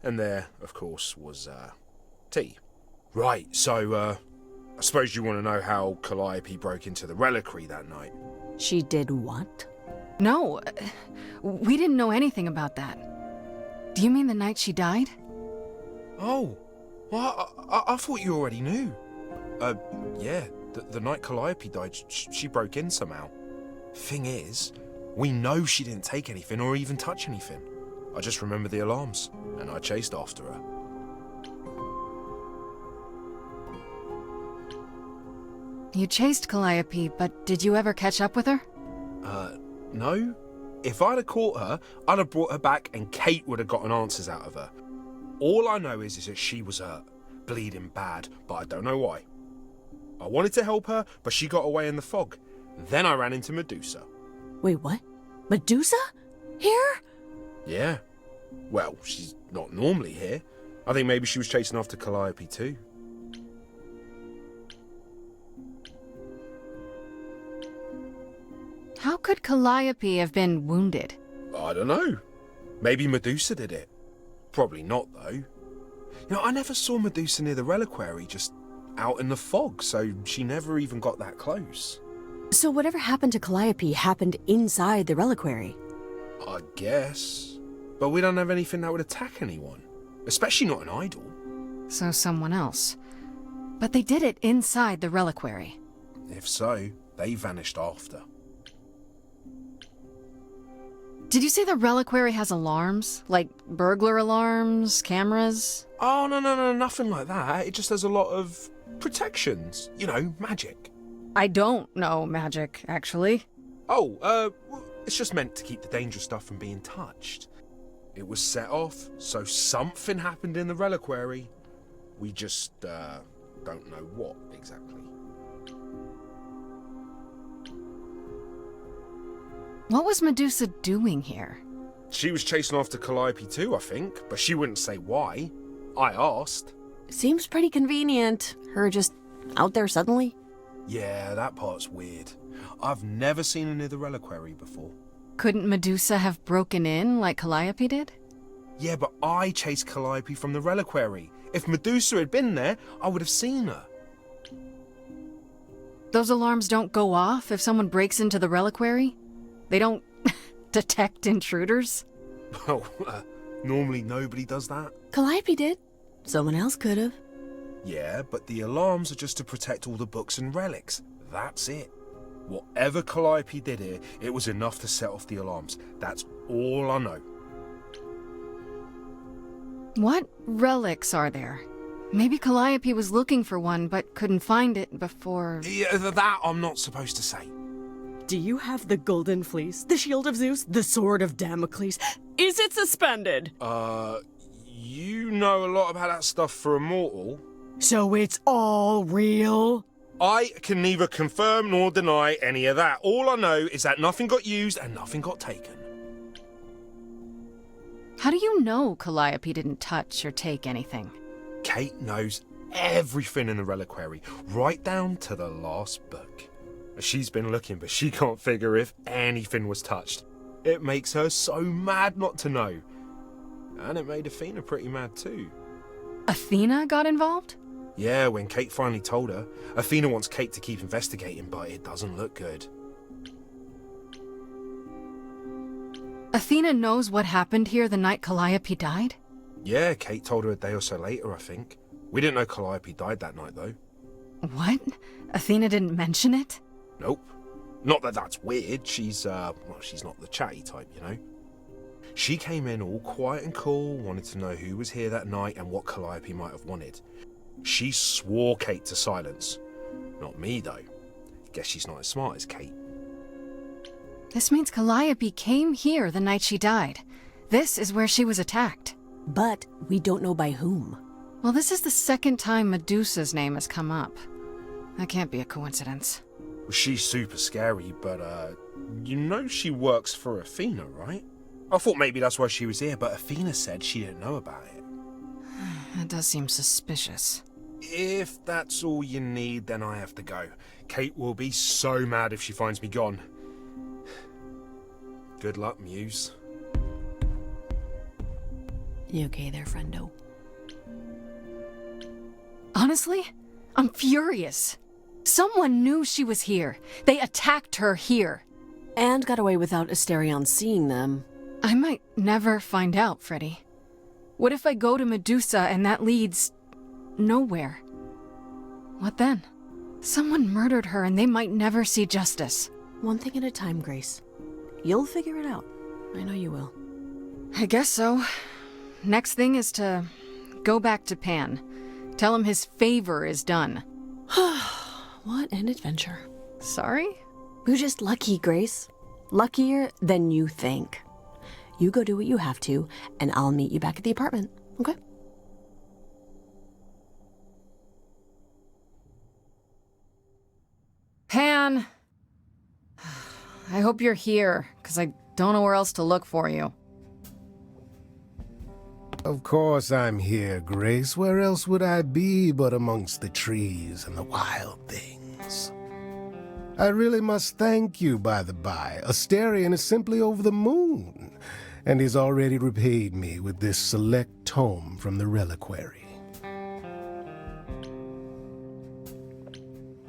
And there, of course, was tea. Right, so I suppose you want to know how Calliope broke into the reliquary that night. She did what? No, we didn't know anything about that. Do you mean the night she died? Oh, well, I thought you already knew. Yeah, the night Calliope died, she broke in somehow. Thing is, we know she didn't take anything or even touch anything. I just remember the alarms, and I chased after her. You chased Calliope, but did you ever catch up with her? No. If I'd have caught her, I'd have brought her back and Kate would have gotten answers out of her. All I know is that she was hurt, bleeding bad, but I don't know why. I wanted to help her, but she got away in the fog. Then I ran into Medusa. Wait, what? Medusa? Here? Yeah. Well, she's not normally here. I think maybe she was chasing after Calliope too. How could Calliope have been wounded? I don't know. Maybe Medusa did it. Probably not, though. I never saw Medusa near the reliquary, just out in the fog, so she never even got that close. So whatever happened to Calliope happened inside the reliquary? I guess. But we don't have anything that would attack anyone. Especially not an idol. So someone else. But they did it inside the reliquary. If so, they vanished after. Did you say the reliquary has alarms? Like burglar alarms, cameras? Oh, no, nothing like that. It just has a lot of protections. Magic. I don't know magic, actually. Oh, it's just meant to keep the dangerous stuff from being touched. It was set off, so something happened in the reliquary. We just, don't know what exactly. What was Medusa doing here? She was chasing after Calliope too, I think, but she wouldn't say why. I asked. Seems pretty convenient. Her just out there suddenly. Yeah, that part's weird. I've never seen her near the reliquary before. Couldn't Medusa have broken in like Calliope did? Yeah, but I chased Calliope from the reliquary. If Medusa had been there, I would have seen her. Those alarms don't go off if someone breaks into the reliquary? They don't detect intruders? Well, normally nobody does that. Calliope did. Someone else could have. Yeah, but the alarms are just to protect all the books and relics. That's it. Whatever Calliope did here, it was enough to set off the alarms. That's all I know. What relics are there? Maybe Calliope was looking for one, but couldn't find it before... Yeah, that I'm not supposed to say. Do you have the golden fleece, the shield of Zeus, the sword of Damocles? Is it suspended? You know a lot about that stuff for a mortal. So it's all real? I can neither confirm nor deny any of that. All I know is that nothing got used and nothing got taken. How do you know Calliope didn't touch or take anything? Kate knows everything in the reliquary, right down to the last book. She's been looking, but she can't figure if anything was touched. It makes her so mad not to know. And it made Athena pretty mad too. Athena got involved? Yeah, when Kate finally told her. Athena wants Kate to keep investigating, but it doesn't look good. Athena knows what happened here the night Calliope died? Yeah, Kate told her a day or so later, I think. We didn't know Calliope died that night, though. What? Athena didn't mention it? Nope. Not that that's weird. She's not the chatty type, you know. She came in all quiet and cool, wanted to know who was here that night and what Calliope might have wanted. She swore Kate to silence. Not me, though. Guess she's not as smart as Kate. This means Calliope came here the night she died. This is where she was attacked. But we don't know by whom. Well, this is the second time Medusa's name has come up. That can't be a coincidence. Well, she's super scary, but, you know she works for Athena, right? I thought maybe that's why she was here, but Athena said she didn't know about it. That does seem suspicious. If that's all you need, then I have to go. Kate will be so mad if she finds me gone. Good luck, Muse. You okay there, friendo? Honestly, I'm furious. Someone knew she was here. They attacked her here. And got away without Asterion seeing them. I might never find out, Freddy. What if I go to Medusa and that leads... nowhere? What then? Someone murdered her and they might never see justice. One thing at a time, Grace. You'll figure it out. I know you will. I guess so. Next thing is to go back to Pan. Tell him his favor is done. What an adventure. Sorry? You're just lucky, Grace. Luckier than you think. You go do what you have to, and I'll meet you back at the apartment, okay? Pan! I hope you're here, because I don't know where else to look for you. Of course I'm here, Grace. Where else would I be but amongst the trees and the wild things? I really must thank you, by the by. Asterion is simply over the moon, and he's already repaid me with this select tome from the reliquary.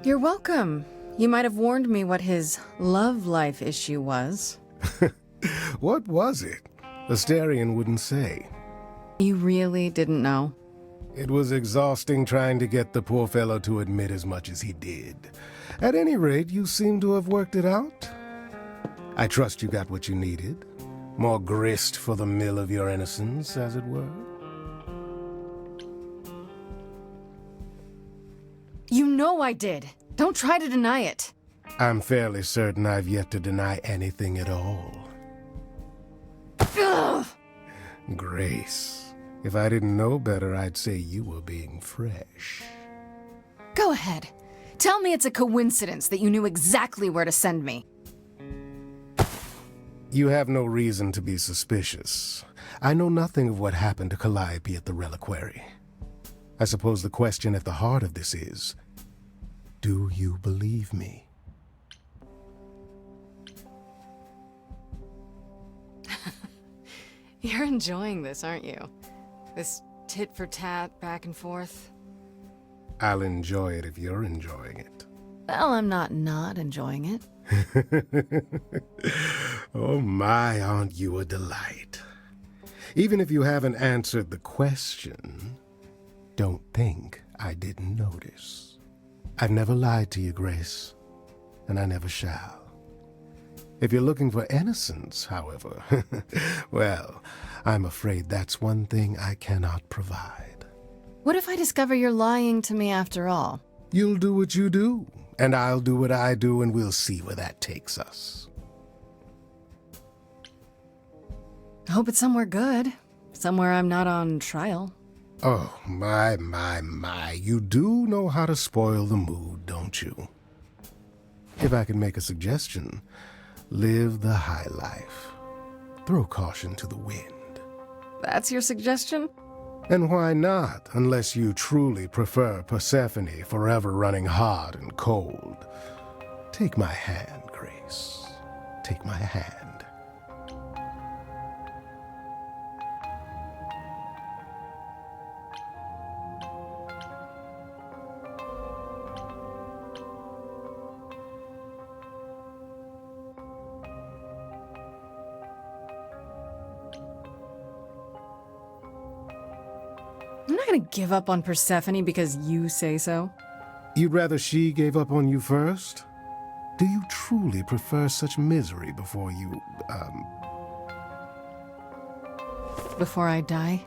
You're welcome. You might have warned me what his love life issue was. What was it? Asterion wouldn't say. You really didn't know? It was exhausting trying to get the poor fellow to admit as much as he did. At any rate, you seem to have worked it out. I trust you got what you needed. More grist for the mill of your innocence, as it were. You know I did. Don't try to deny it. I'm fairly certain I've yet to deny anything at all. Ugh! Grace, if I didn't know better, I'd say you were being fresh. Go ahead. Tell me it's a coincidence that you knew exactly where to send me. You have no reason to be suspicious. I know nothing of what happened to Calliope at the reliquary. I suppose the question at the heart of this is, do you believe me? You're enjoying this, aren't you? This tit-for-tat, back and forth. I'll enjoy it if you're enjoying it. Well, I'm not enjoying it. Oh my, aren't you a delight? Even if you haven't answered the question, don't think I didn't notice. I've never lied to you, Grace, and I never shall. If you're looking for innocence, however, well, I'm afraid that's one thing I cannot provide. What if I discover you're lying to me after all? You'll do what you do, and I'll do what I do, and we'll see where that takes us. I hope it's somewhere good. Somewhere I'm not on trial. Oh, my. You do know how to spoil the mood, don't you? If I can make a suggestion, live the high life. Throw caution to the wind. That's your suggestion? And why not, unless you truly prefer Persephone forever running hot and cold? Take my hand, Grace. Take my hand. I'm not gonna give up on Persephone because you say so. You'd rather she gave up on you first? Do you truly prefer such misery before you, Before I die?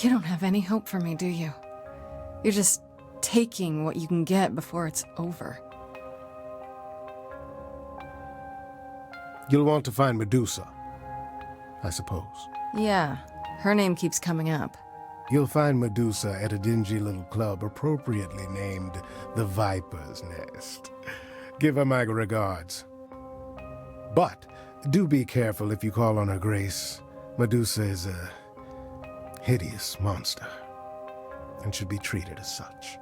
You don't have any hope for me, do you? You're just taking what you can get before it's over. You'll want to find Medusa, I suppose. Yeah, her name keeps coming up. You'll find Medusa at a dingy little club appropriately named the Viper's Nest. Give her my regards. But do be careful if you call on her, Grace. Medusa is a hideous monster and should be treated as such.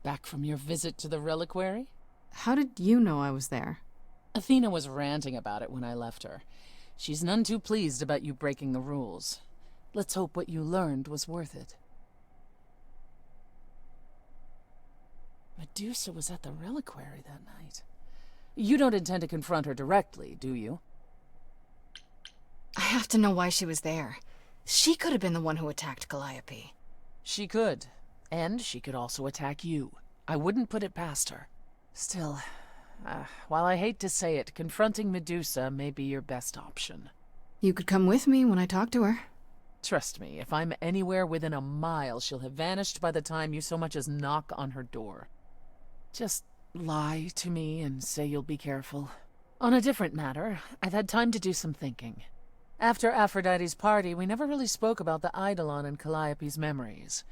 Back from your visit to the reliquary? How did you know I was there? Athena was ranting about it when I left her. She's none too pleased about you breaking the rules. Let's hope what you learned was worth it. Medusa was at the reliquary that night. You don't intend to confront her directly, do you? I have to know why she was there. She could have been the one who attacked Calliope. She could. And she could also attack you. I wouldn't put it past her. Still, while I hate to say it, confronting Medusa may be your best option. You could come with me when I talk to her. Trust me, if I'm anywhere within a mile, she'll have vanished by the time you so much as knock on her door. Just lie to me and say you'll be careful. On a different matter, I've had time to do some thinking. After Aphrodite's party, we never really spoke about the Eidolon and Calliope's memories.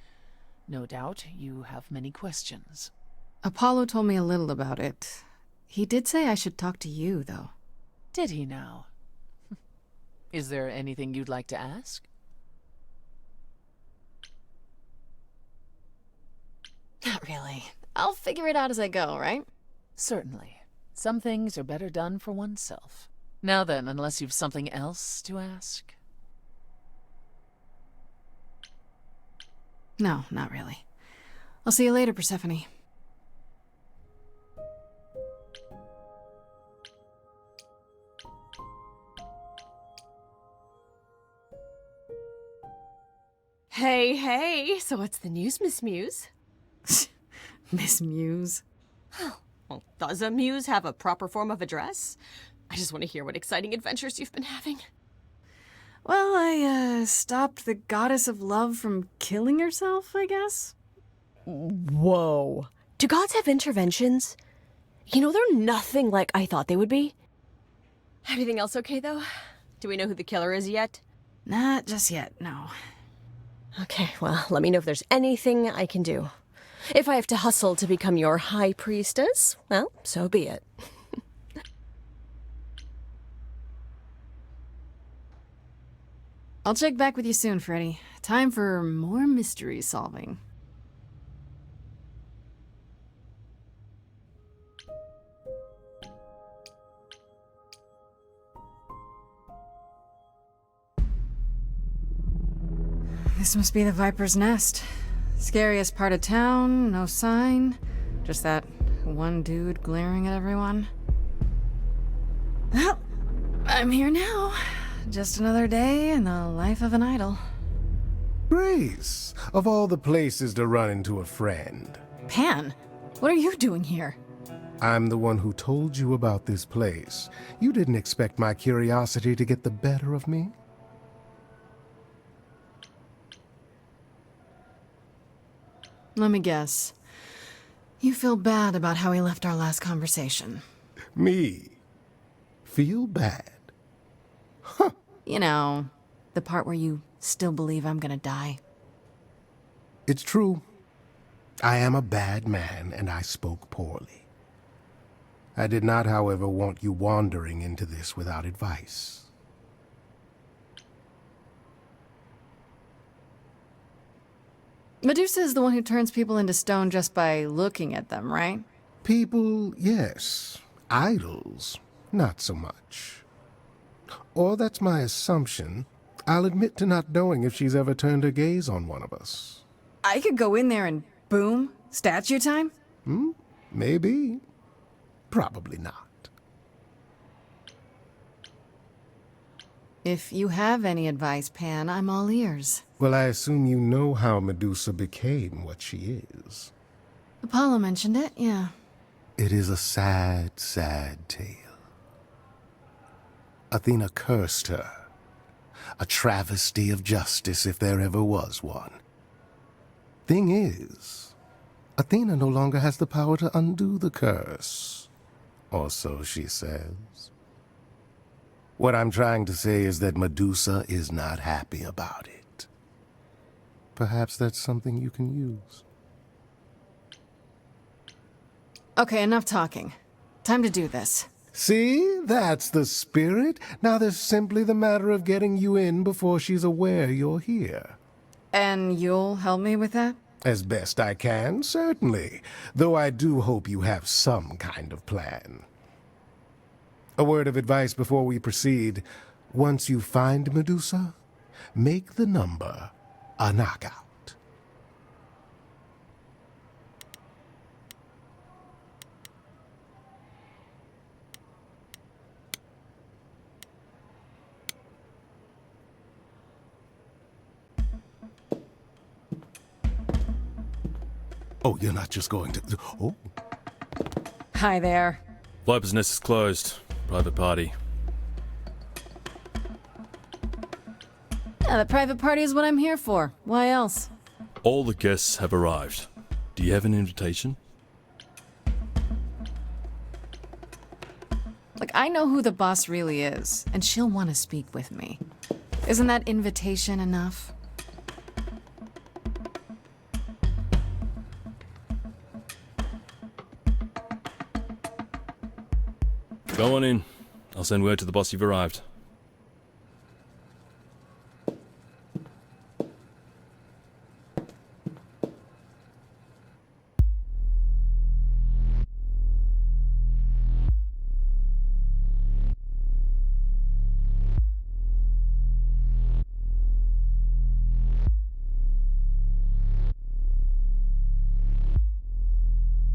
No doubt you have many questions. Apollo told me a little about it. He did say I should talk to you, though. Did he now? Is there anything you'd like to ask? Not really. I'll figure it out as I go, right? Certainly. Some things are better done for oneself. Now then, unless you've something else to ask? No, not really. I'll see you later, Persephone. Hey, so what's the news, Miss Muse? Miss Muse? Well, does a muse have a proper form of address? I just want to hear what exciting adventures you've been having. Well, I, stopped the goddess of love from killing herself, I guess? Whoa. Do gods have interventions? You know, they're nothing like I thought they would be. Everything else okay, though? Do we know who the killer is yet? Not just yet, no. Okay, well, let me know if there's anything I can do. If I have to hustle to become your high priestess, well, so be it. I'll check back with you soon, Freddy. Time for more mystery solving. This must be the Viper's Nest. Scariest part of town, no sign. Just that one dude glaring at everyone. Well, I'm here now. Just another day in the life of an idol. Grace, of all the places to run into a friend. Pan, what are you doing here? I'm the one who told you about this place. You didn't expect my curiosity to get the better of me? Let me guess. You feel bad about how we left our last conversation. Me? Feel bad? You know, the part where you still believe I'm gonna die. It's true. I am a bad man, and I spoke poorly. I did not, however, want you wandering into this without advice. Medusa is the one who turns people into stone just by looking at them, right? People, yes. Idols, not so much. Or that's my assumption. I'll admit to not knowing if she's ever turned her gaze on one of us. I could go in there and boom, statue time? Maybe. Probably not. If you have any advice, Pan, I'm all ears. Well, I assume you know how Medusa became what she is. Apollo mentioned it, yeah. It is a sad, sad tale. Athena cursed her. A travesty of justice if there ever was one. Thing is, Athena no longer has the power to undo the curse. Or so she says. What I'm trying to say is that Medusa is not happy about it. Perhaps that's something you can use. Okay, enough talking. Time to do this. See? That's the spirit. Now there's simply the matter of getting you in before she's aware you're here. And you'll help me with that? As best I can, certainly. Though I do hope you have some kind of plan. A word of advice before we proceed. Once you find Medusa, make the number a knockout. Oh, you're not just going to... Oh. Hi there. Viper's Nest is closed. Private party. Yeah, the private party is what I'm here for. Why else? All the guests have arrived. Do you have an invitation? Look, I know who the boss really is, and she'll want to speak with me. Isn't that invitation enough? Go on in. I'll send word to the boss you've arrived.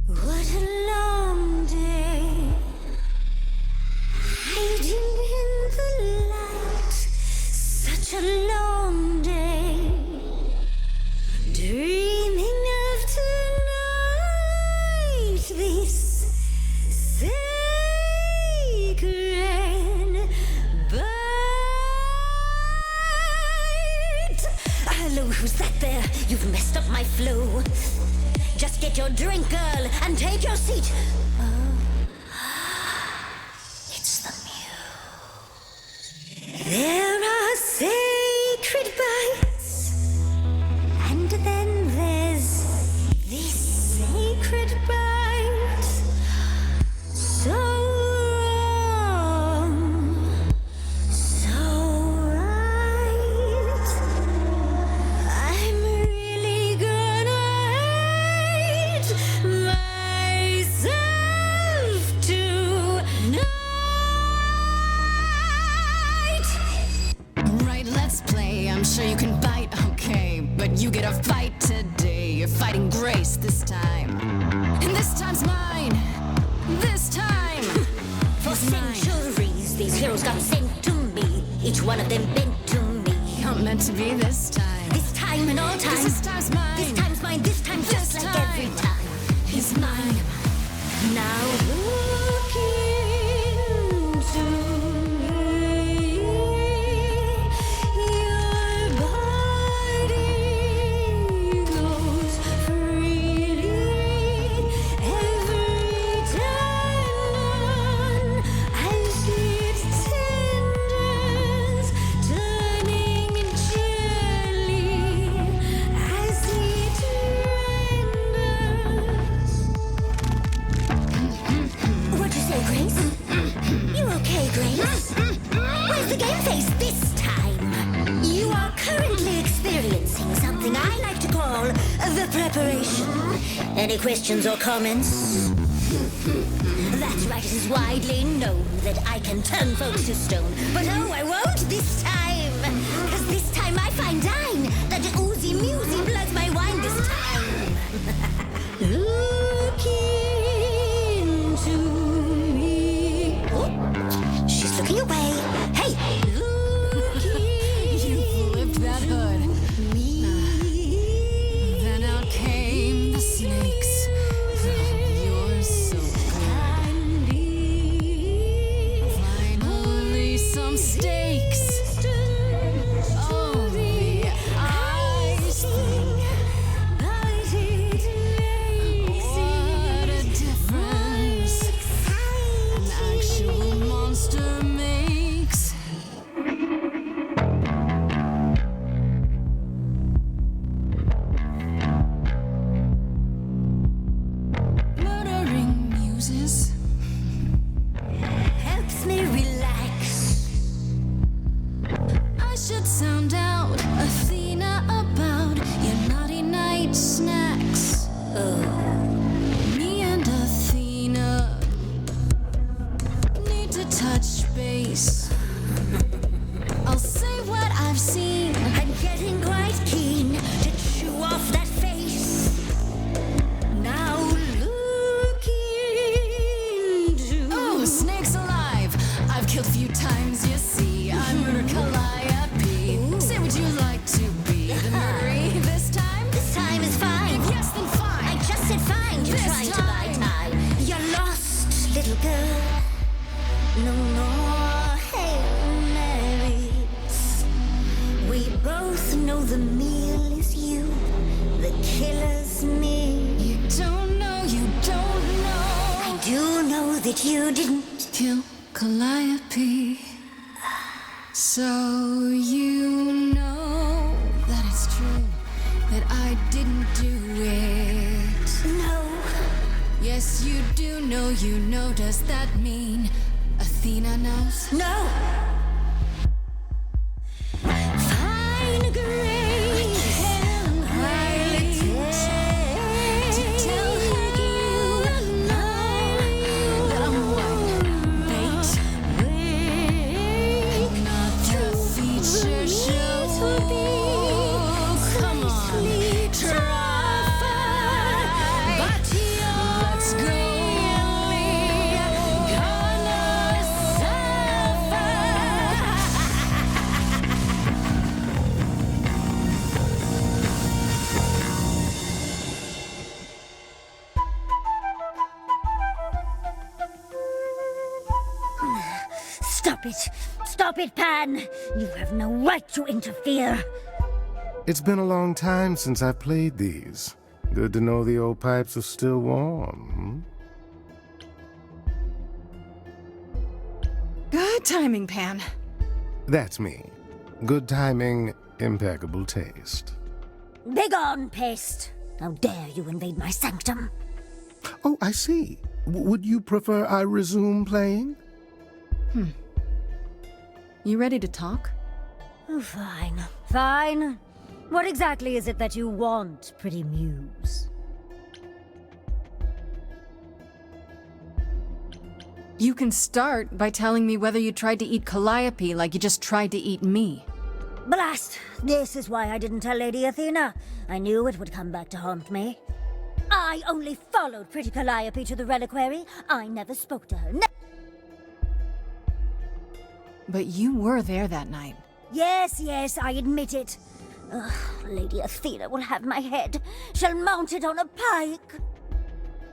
What a long day, hiding in the light. Such a long day, dreaming of tonight. This sacred bite. Hello, who's that there? You've messed up my flow. Just get your drink, girl, and take your seat. It's the Muse. There are sacred bites, and then there's this sacred bite. So wrong, so right. I'm really gonna hate myself tonight. Right, let's play. I'm sure you can bite, okay. but you get a fight today. You're fighting Grace this time. And this time's mine. This time. For centuries, these heroes got sent to me. Each one of them bent to me. Not meant to be this time. This time and all time. This time's mine. This time's mine. This time just like every time. He's mine. Now look into me. Your body goes freely every time I see its tendons turning jelly as it renders. What'd you say, Grace? You okay, Grace? Where's the game face this time? You are currently experiencing something I like to call the preparation. Any questions or comments? That's right, it is widely known that I can turn folks to stone. But no, I won't this time. Cause this time I find dine that oozy musy bloods my wine this time. Look into me. Oh, she's looking away. Hey, look You flipped that hood. Then out came the snakes. Oh, you're so good. Finally, some stakes. Oh, the ice thing. What a difference an actual monster makes. Murdering muses. helps me relax. I should sound out Athena about your naughty night snacks. Me and Athena need to touch base. I'll say what I've seen. I'm getting quite keen to chew off that face. Now look into Oh, snakes alive! I've killed a few times, you see. I murdered Calliope. Say, would you like to be the murdery this time? This time is fine. If yes, then fine. I just said fine. You're This trying to buy time. time. You're lost, little girl. No more Hail Marys. We both know the meal is you. The killer's me. You don't know, you don't know. I do know that you didn't. Kill Calliope. So you know that it's true that I didn't do it. No. Yes, you do know, you know. Does that mean Athena knows? No. Fine grace. To tell you that I'm what? Bait? Not the feature show. Come on, try. But Let's go. gonna suffer. Stop it! Stop it, Pan! You have no right to interfere. It's been a long time since I played these. Good to know the old pipes are still warm. Good timing, Pan. That's me. Good timing, impeccable taste. Begone, pest! How dare you invade my sanctum? Oh, I see. Would you prefer I resume playing? You ready to talk? Oh, fine. Fine. What exactly is it that you want, pretty muse? You can start by telling me whether you tried to eat Calliope like you just tried to eat me. Blast! This is why I didn't tell Lady Athena. I knew it would come back to haunt me. I only followed pretty Calliope to the reliquary. I never spoke to her. But you were there that night. Yes, I admit it. Ugh, Lady Athena will have my head. She'll mount it on a pike.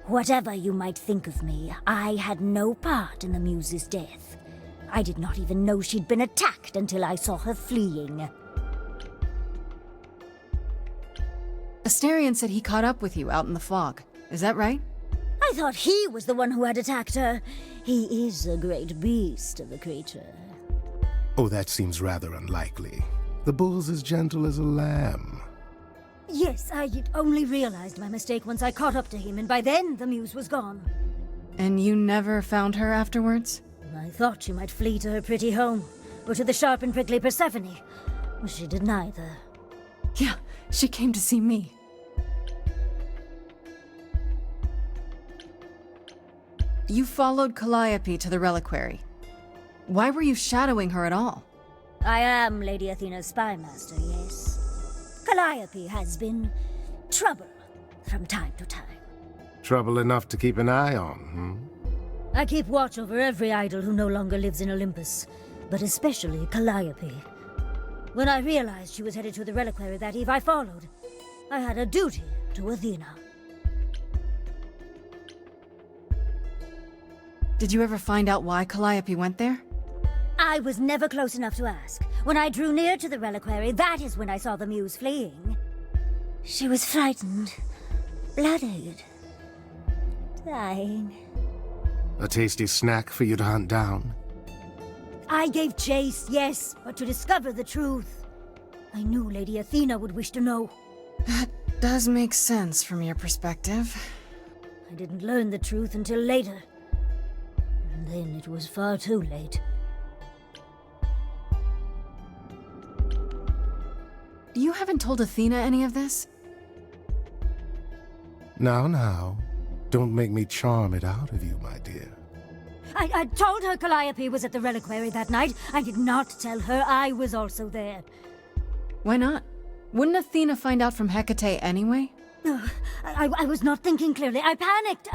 Whatever you might think of me, I had no part in the Muse's death. I did not even know she'd been attacked until I saw her fleeing. Astarion said he caught up with you out in the fog. Is that right? I thought he was the one who had attacked her. He is a great beast of a creature. Oh, that seems rather unlikely. The bull's as gentle as a lamb. Yes, I had only realized my mistake once I caught up to him, and by then the Muse was gone. And you never found her afterwards? I thought she might flee to her pretty home, or to the sharp and prickly Persephone. She did neither. Yeah, she came to see me. You followed Calliope to the reliquary. Why were you shadowing her at all? I am Lady Athena's spy master, yes. Calliope has been trouble from time to time. Trouble enough to keep an eye on, I keep watch over every idol who no longer lives in Olympus, but especially Calliope. When I realized she was headed to the reliquary that eve, I followed. I had a duty to Athena. Did you ever find out why Calliope went there? I was never close enough to ask. When I drew near to the reliquary, that is when I saw the Muse fleeing. She was frightened, blooded, dying. A tasty snack for you to hunt down. I gave chase, yes, but to discover the truth. I knew Lady Athena would wish to know. That does make sense from your perspective. I didn't learn the truth until later. And then it was far too late. You haven't told Athena any of this? Now. Don't make me charm it out of you, my dear. I told her Calliope was at the reliquary that night. I did not tell her I was also there. Why not? Wouldn't Athena find out from Hecate anyway? I was not thinking clearly. I panicked.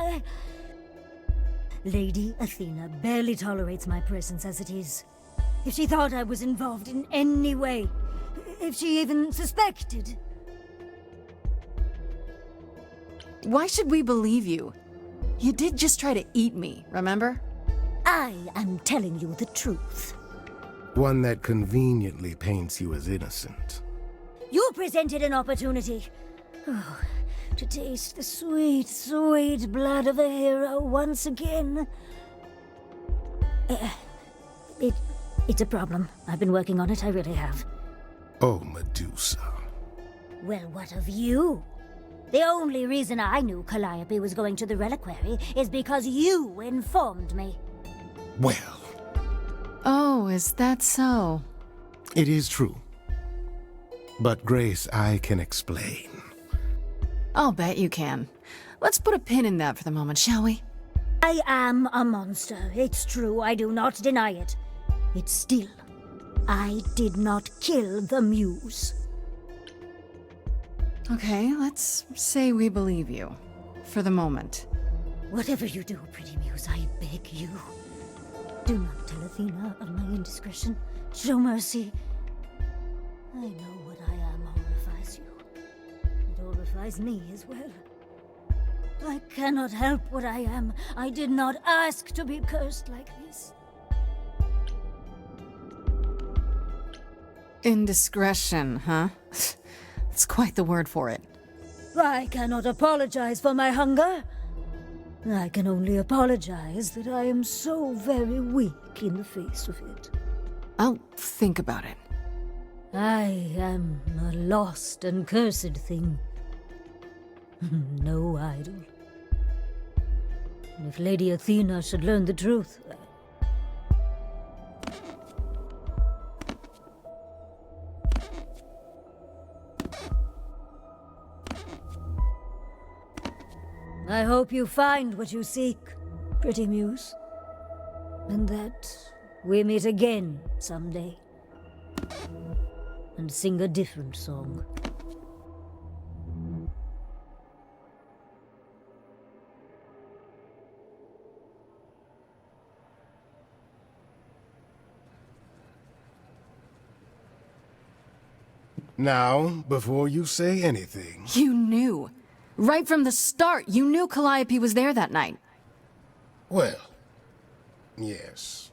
Lady Athena barely tolerates my presence as it is. If she thought I was involved in any way, if she even suspected... Why should we believe you? You did just try to eat me, remember? I am telling you the truth. One that conveniently paints you as innocent. You presented an opportunity. Oh, to taste the sweet, sweet blood of a hero once again. It's a problem. I've been working on it, I really have. Oh, Medusa. Well, what of you? The only reason I knew Calliope was going to the reliquary is because you informed me. Well... Oh, is that so? It is true. But, Grace, I can explain. I'll bet you can. Let's put a pin in that for the moment, shall we? I am a monster. It's true. I do not deny it. It's still... I did not kill the Muse. Okay, let's say we believe you. For the moment. Whatever you do, pretty Muse, I beg you. Do not tell Athena of my indiscretion. Show mercy. I know what I am horrifies you. It horrifies me as well. I cannot help what I am. I did not ask to be cursed like this. Indiscretion, huh? That's quite the word for it. I cannot apologize for my hunger. I can only apologize that I am so very weak in the face of it. I'll think about it. I am a lost and cursed thing. No idol. If Lady Athena should learn the truth... I hope you find what you seek, pretty Muse. And that we meet again someday. and sing a different song. Now, before you say anything... You knew. Right from the start, you knew Calliope was there that night. Well, yes.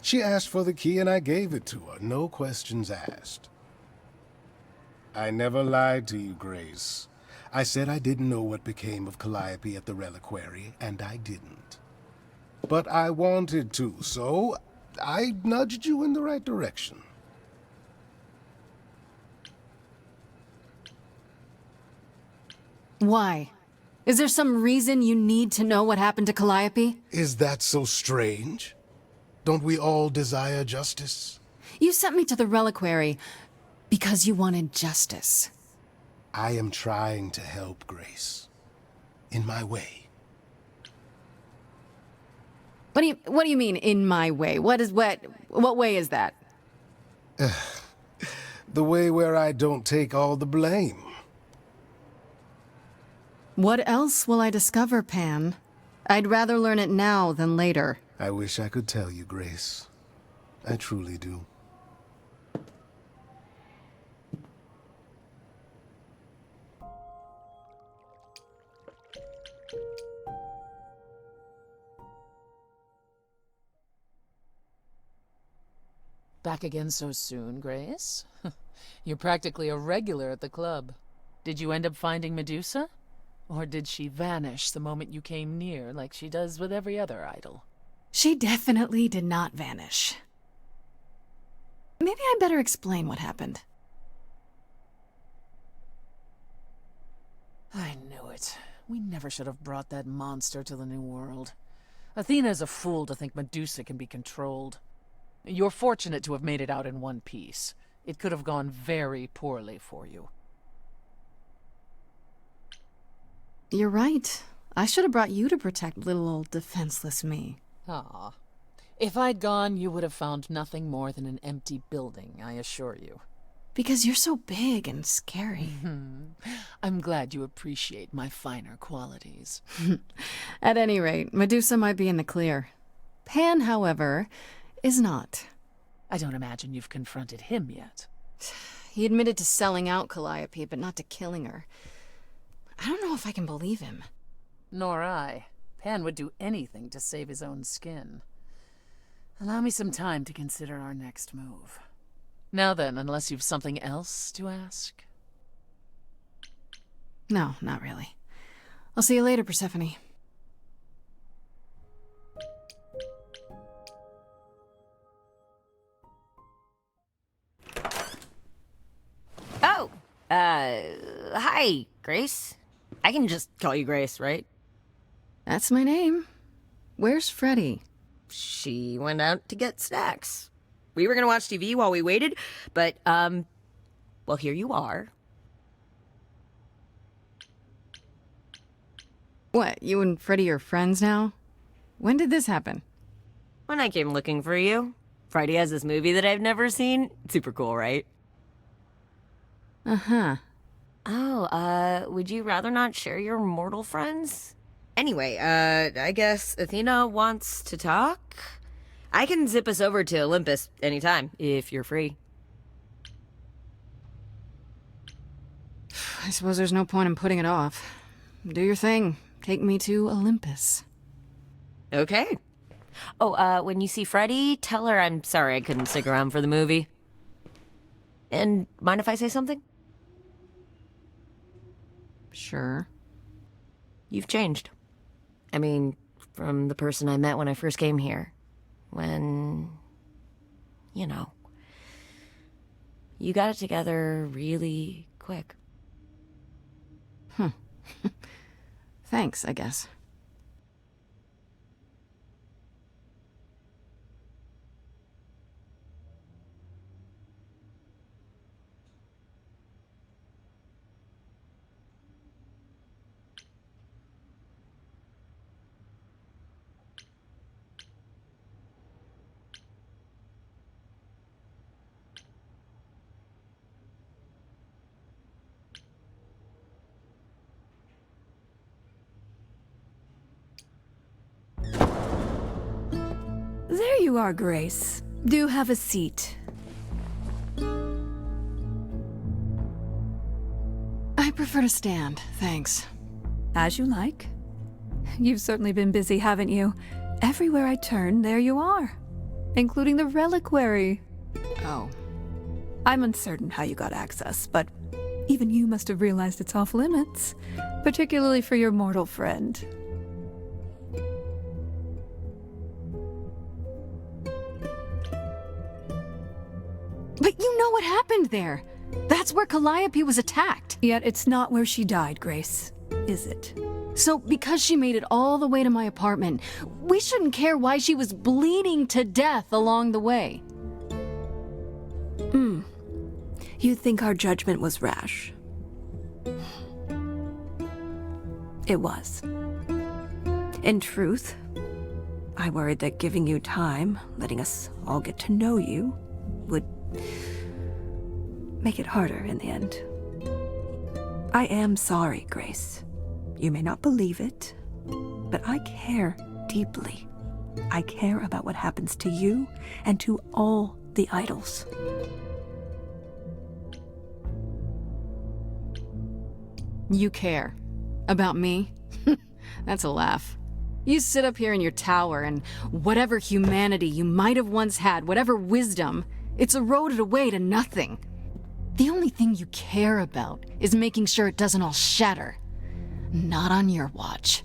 She asked for the key and I gave it to her, no questions asked. I never lied to you, Grace. I said I didn't know what became of Calliope at the reliquary, and I didn't. But I wanted to, so I nudged you in the right direction. Why? Is there some reason you need to know what happened to Calliope? Is that so strange? Don't we all desire justice? You sent me to the reliquary because you wanted justice. I am trying to help, Grace. In my way. What do you mean, in my way? What way is that? The way where I don't take all the blame. What else will I discover, Pan? I'd rather learn it now than later. I wish I could tell you, Grace. I truly do. Back again so soon, Grace? You're practically a regular at the club. Did you end up finding Medusa? Or did she vanish the moment you came near, like she does with every other idol? She definitely did not vanish. Maybe I better explain what happened. I knew it. We never should have brought that monster to the New World. Athena's a fool to think Medusa can be controlled. You're fortunate to have made it out in one piece. It could have gone very poorly for you. You're right. I should have brought you to protect little old defenseless me. Ah. If I'd gone, you would have found nothing more than an empty building, I assure you. Because you're so big and scary. I'm glad you appreciate my finer qualities. At any rate, Medusa might be in the clear. Pan, however, is not. I don't imagine you've confronted him yet. He admitted to selling out Calliope, but not to killing her. I don't know if I can believe him. Nor I. Pan would do anything to save his own skin. Allow me some time to consider our next move. Now then, unless you've something else to ask? No, not really. I'll see you later, Persephone. Oh, hi, Grace. I can just call you Grace, right? That's my name. Where's Freddy? She went out to get snacks. We were gonna watch TV while we waited, but, well, here you are. What, you and Freddy are friends now? When did this happen? When I came looking for you. Friday has this movie that I've never seen. Super cool, right? Uh-huh. Oh, would you rather not share your mortal friends? Anyway, I guess Athena wants to talk? I can zip us over to Olympus anytime, if you're free. I suppose there's no point in putting it off. Do your thing. Take me to Olympus. Okay. Oh, when you see Freddy, tell her I'm sorry I couldn't stick around for the movie. And mind if I say something? Sure. You've changed. I mean, from the person I met when I first came here. When, you know, you got it together really quick. Thanks, I guess. There you are, Grace. Do have a seat. I prefer to stand, thanks. As you like. You've certainly been busy, haven't you? Everywhere I turn, there you are. Including the reliquary. Oh. I'm uncertain how you got access, but even you must have realized its off limits. Particularly for your mortal friend. But you know what happened there. That's where Calliope was attacked. Yet it's not where she died, Grace, is it? So because she made it all the way to my apartment, we shouldn't care why she was bleeding to death along the way. You think our judgment was rash? It was. In truth, I worried that giving you time, letting us all get to know you, would make it harder in the end. I am sorry, Grace. You may not believe it, but I care deeply. I care about what happens to you and to all the idols. You care. About me? That's a laugh. You sit up here in your tower and whatever humanity you might have once had, whatever wisdom, it's eroded away to nothing. The only thing you care about is making sure it doesn't all shatter. Not on your watch.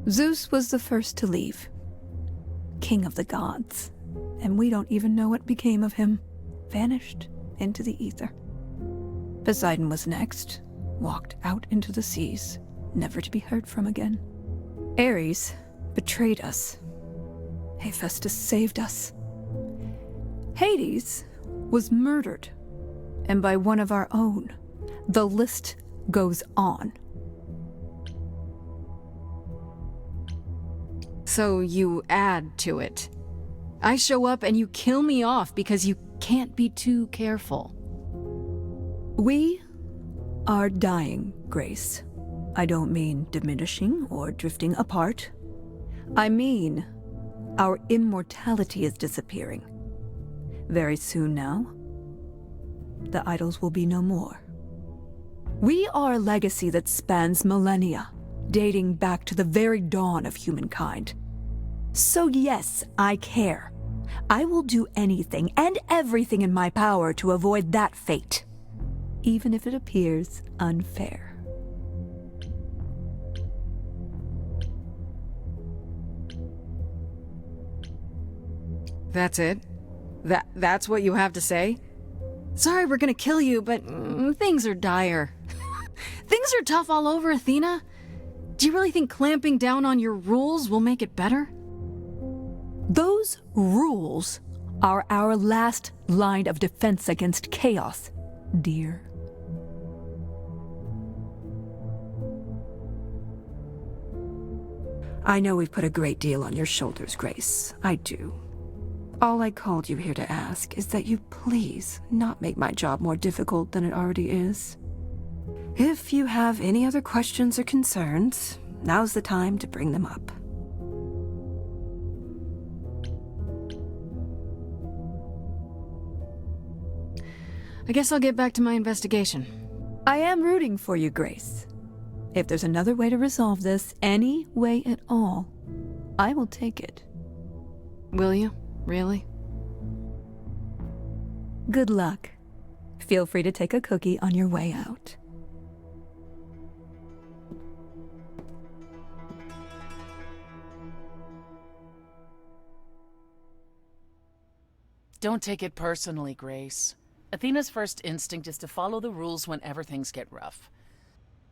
Zeus was the first to leave. King of the gods. And we don't even know what became of him. Vanished into the ether. Poseidon was next. Walked out into the seas, never to be heard from again. Ares betrayed us. Hephaestus saved us. Hades was murdered. And by one of our own. The list goes on. So you add to it. I show up and you kill me off because you can't be too careful. We are dying, Grace. I don't mean diminishing or drifting apart. I mean our immortality is disappearing. Very soon now, the idols will be no more. We are a legacy that spans millennia, dating back to the very dawn of humankind. So yes, I care. I will do anything and everything in my power to avoid that fate, even if it appears unfair. That's it? That's what you have to say? Sorry we're gonna kill you, but things are dire. Things are tough all over, Athena. Do you really think clamping down on your rules will make it better? Those rules are our last line of defense against chaos, dear. I know we've put a great deal on your shoulders, Grace. I do. All I called you here to ask is that you please not make my job more difficult than it already is. If you have any other questions or concerns, now's the time to bring them up. I guess I'll get back to my investigation. I am rooting for you, Grace. If there's another way to resolve this, any way at all, I will take it. Will you? Really? Good luck. Feel free to take a cookie on your way out. Don't take it personally, Grace. Athena's first instinct is to follow the rules whenever things get rough.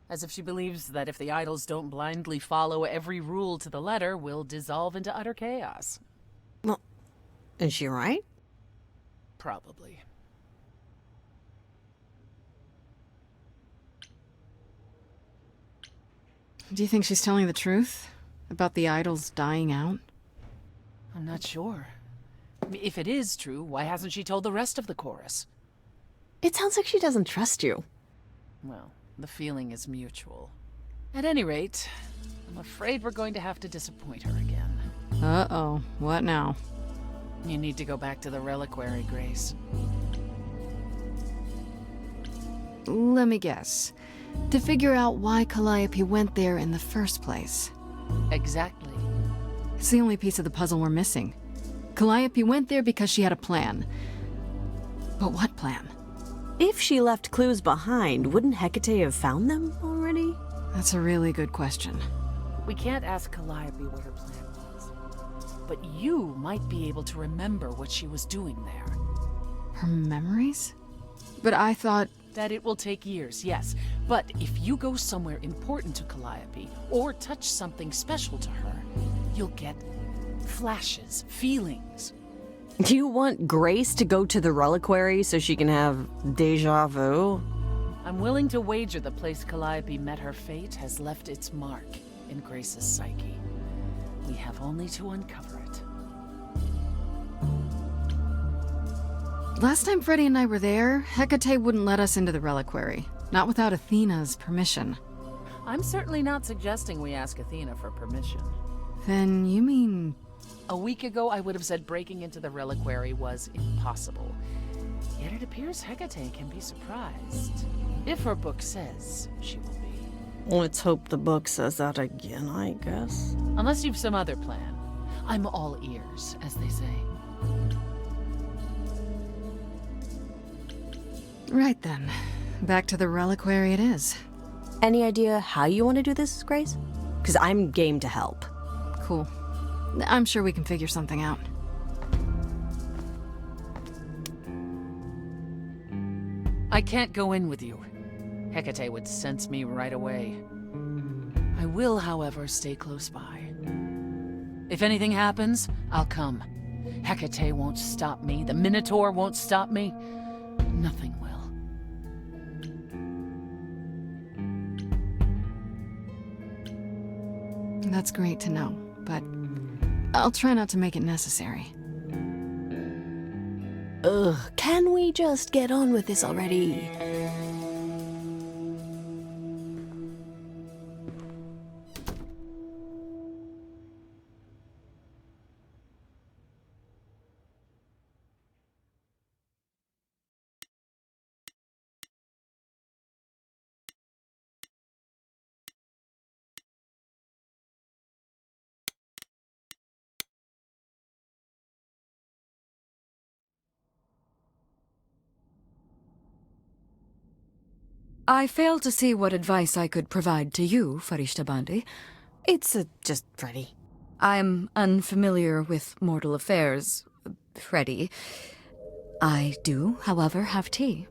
As if she believes that if the idols don't blindly follow every rule to the letter, we'll dissolve into utter chaos. Well, is she right? Probably. Do you think she's telling the truth? About the idols dying out? I'm not sure. If it is true, why hasn't she told the rest of the chorus? It sounds like she doesn't trust you. Well, the feeling is mutual. At any rate, I'm afraid we're going to have to disappoint her again. Uh-oh. What now? You need to go back to the reliquary, Grace. Let me guess. To figure out why Calliope went there in the first place. Exactly. It's the only piece of the puzzle we're missing. Calliope went there because she had a plan. But what plan? If she left clues behind, wouldn't Hecate have found them already? That's a really good question. We can't ask Calliope what her plan was. But you might be able to remember what she was doing there. Her memories? But I thought... That it will take years, yes. But if you go somewhere important to Calliope, or touch something special to her, you'll get flashes, feelings. You want Grace to go to the reliquary so she can have déjà vu? I'm willing to wager the place Calliope met her fate has left its mark in Grace's psyche. We have only to uncover it. Last time Freddy and I were there, Hecate wouldn't let us into the reliquary. Not without Athena's permission. I'm certainly not suggesting we ask Athena for permission. Then you mean... A week ago, I would have said breaking into the reliquary was impossible. Yet it appears Hecate can be surprised. If her book says she will be. Let's hope the book says that again, I guess. Unless you've some other plan. I'm all ears, as they say. Right then. Back to the reliquary it is. Any idea how you want to do this, Grace? Because I'm game to help. Cool. I'm sure we can figure something out. I can't go in with you. Hecate would sense me right away. I will, however, stay close by. If anything happens, I'll come. Hecate won't stop me. The Minotaur won't stop me. Nothing will. That's great to know, but I'll try not to make it necessary. Ugh, can we just get on with this already? I fail to see what advice I could provide to you, Farishta Bandi. It's just Freddy. I'm unfamiliar with mortal affairs, Freddy. I do, however, have tea.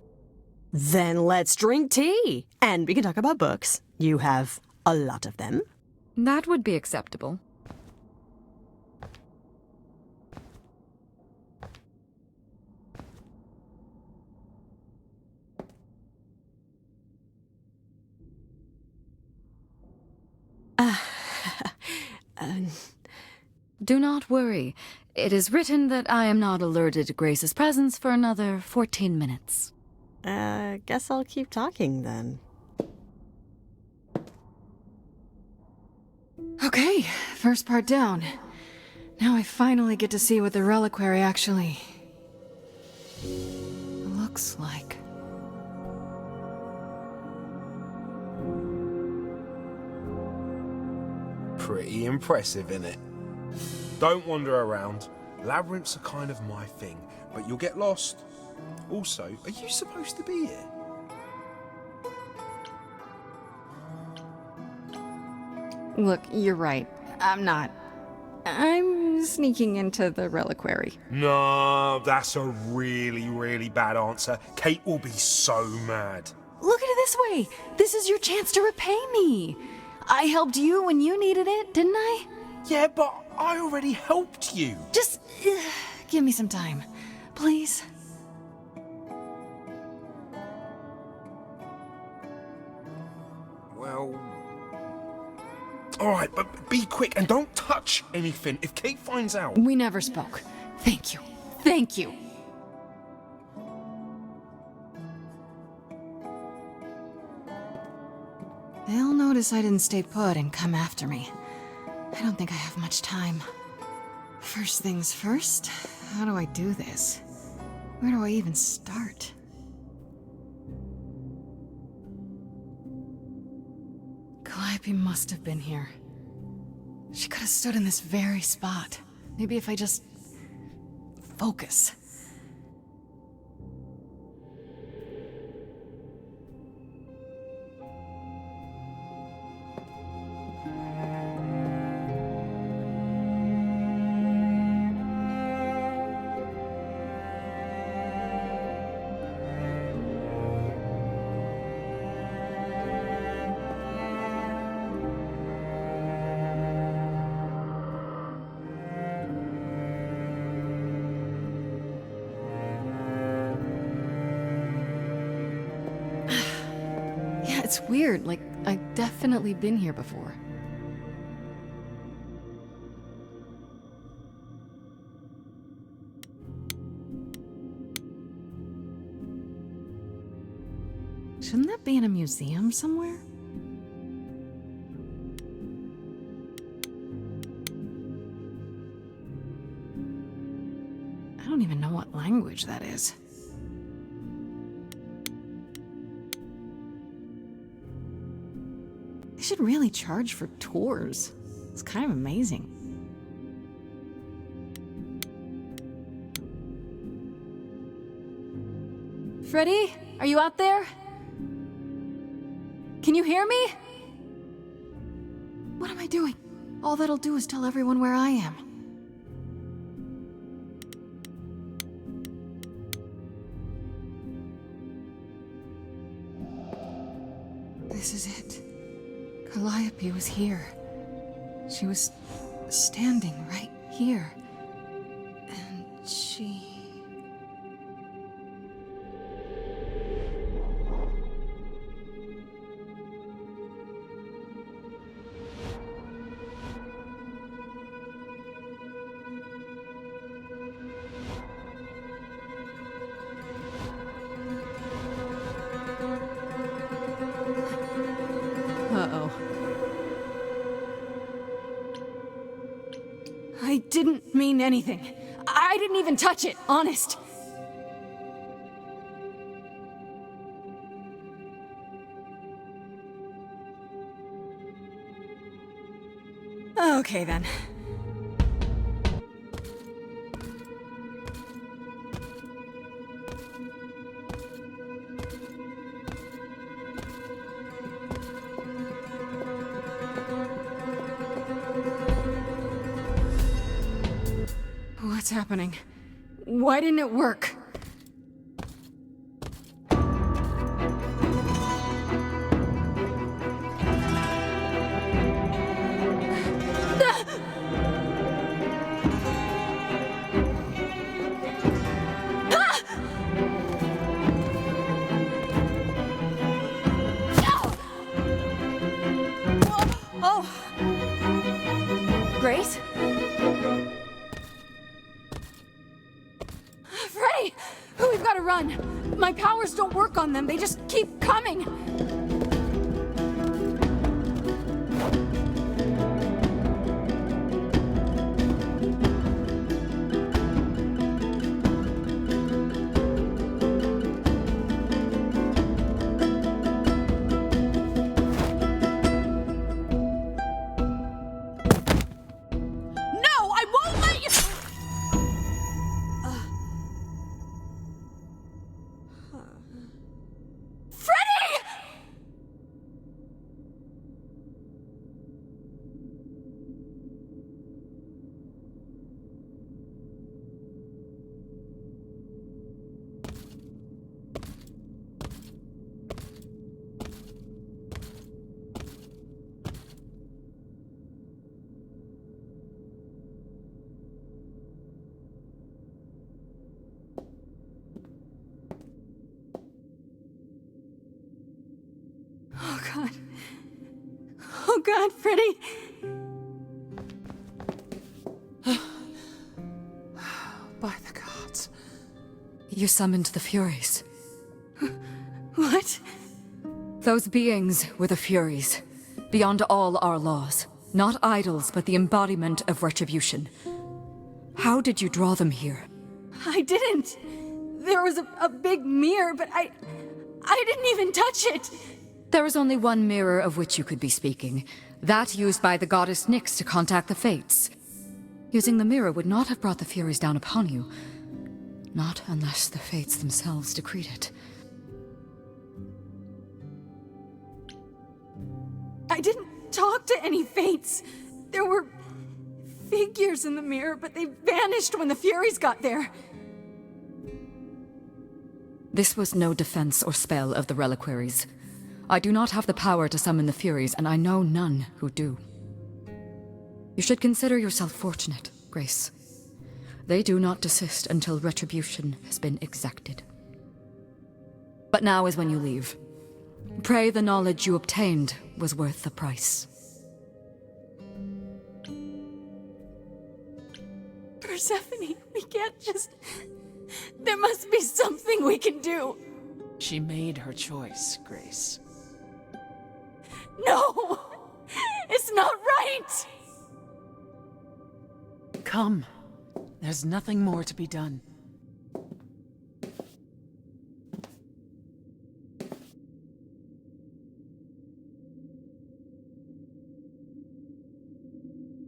Then let's drink tea. And we can talk about books. You have a lot of them. That would be acceptable. Do not worry. It is written that I am not alerted to Grace's presence for another 14 minutes. Guess I'll keep talking then. Okay, first part down. Now I finally get to see what the reliquary actually looks like. Pretty impressive, innit? Don't wander around. Labyrinths are kind of my thing, but you'll get lost. Also, are you supposed to be here? Look, you're right. I'm not. I'm sneaking into the reliquary. No, that's a really, really bad answer. Kate will be so mad. Look at it this way. This is your chance to repay me. I helped you when you needed it, didn't I? Yeah, but I already helped you. Just give me some time, please. Well... Alright, but be quick and don't touch anything. If Kate finds out... We never spoke. Thank you. Thank you. They'll know notice I didn't stay put and come after me. I don't think I have much time. First things first, how do I do this? Where do I even start? Calliope must have been here. She could have stood in this very spot. Maybe if I just... focus. It's weird, like, I've definitely been here before. Shouldn't that be in a museum somewhere? I don't even know what language that is. They should really charge for tours. It's kind of amazing. Freddy, are you out there? Can you hear me? What am I doing? All that'll do is tell everyone where I am. This is it. Calliope was here. She was standing right here. And she... Uh-oh. I didn't mean anything. I didn't even touch it, honest. Okay then. What's happening? Why didn't it work? Oh! Grace? Freddy! We've got to run! My powers don't work on them, they just keep coming! Oh God. Oh God, Freddy! By the gods. You summoned the Furies. What? Those beings were the Furies. beyond all our laws. Not idols, but the embodiment of retribution. How did you draw them here? I didn't. There was a big mirror, but I didn't even touch it. There is only one mirror of which you could be speaking. That used by the goddess Nyx to contact the Fates. Using the mirror would not have brought the Furies down upon you. Not unless the Fates themselves decreed it. I didn't talk to any Fates. There were figures in the mirror, but they vanished when the Furies got there. This was no defense or spell of the reliquaries. I do not have the power to summon the Furies, and I know none who do. You should consider yourself fortunate, Grace. They do not desist until retribution has been exacted. But now is when you leave. Pray the knowledge you obtained was worth the price. Persephone, we can't just... There must be something we can do. She made her choice, Grace. No! It's not right! Come. There's nothing more to be done.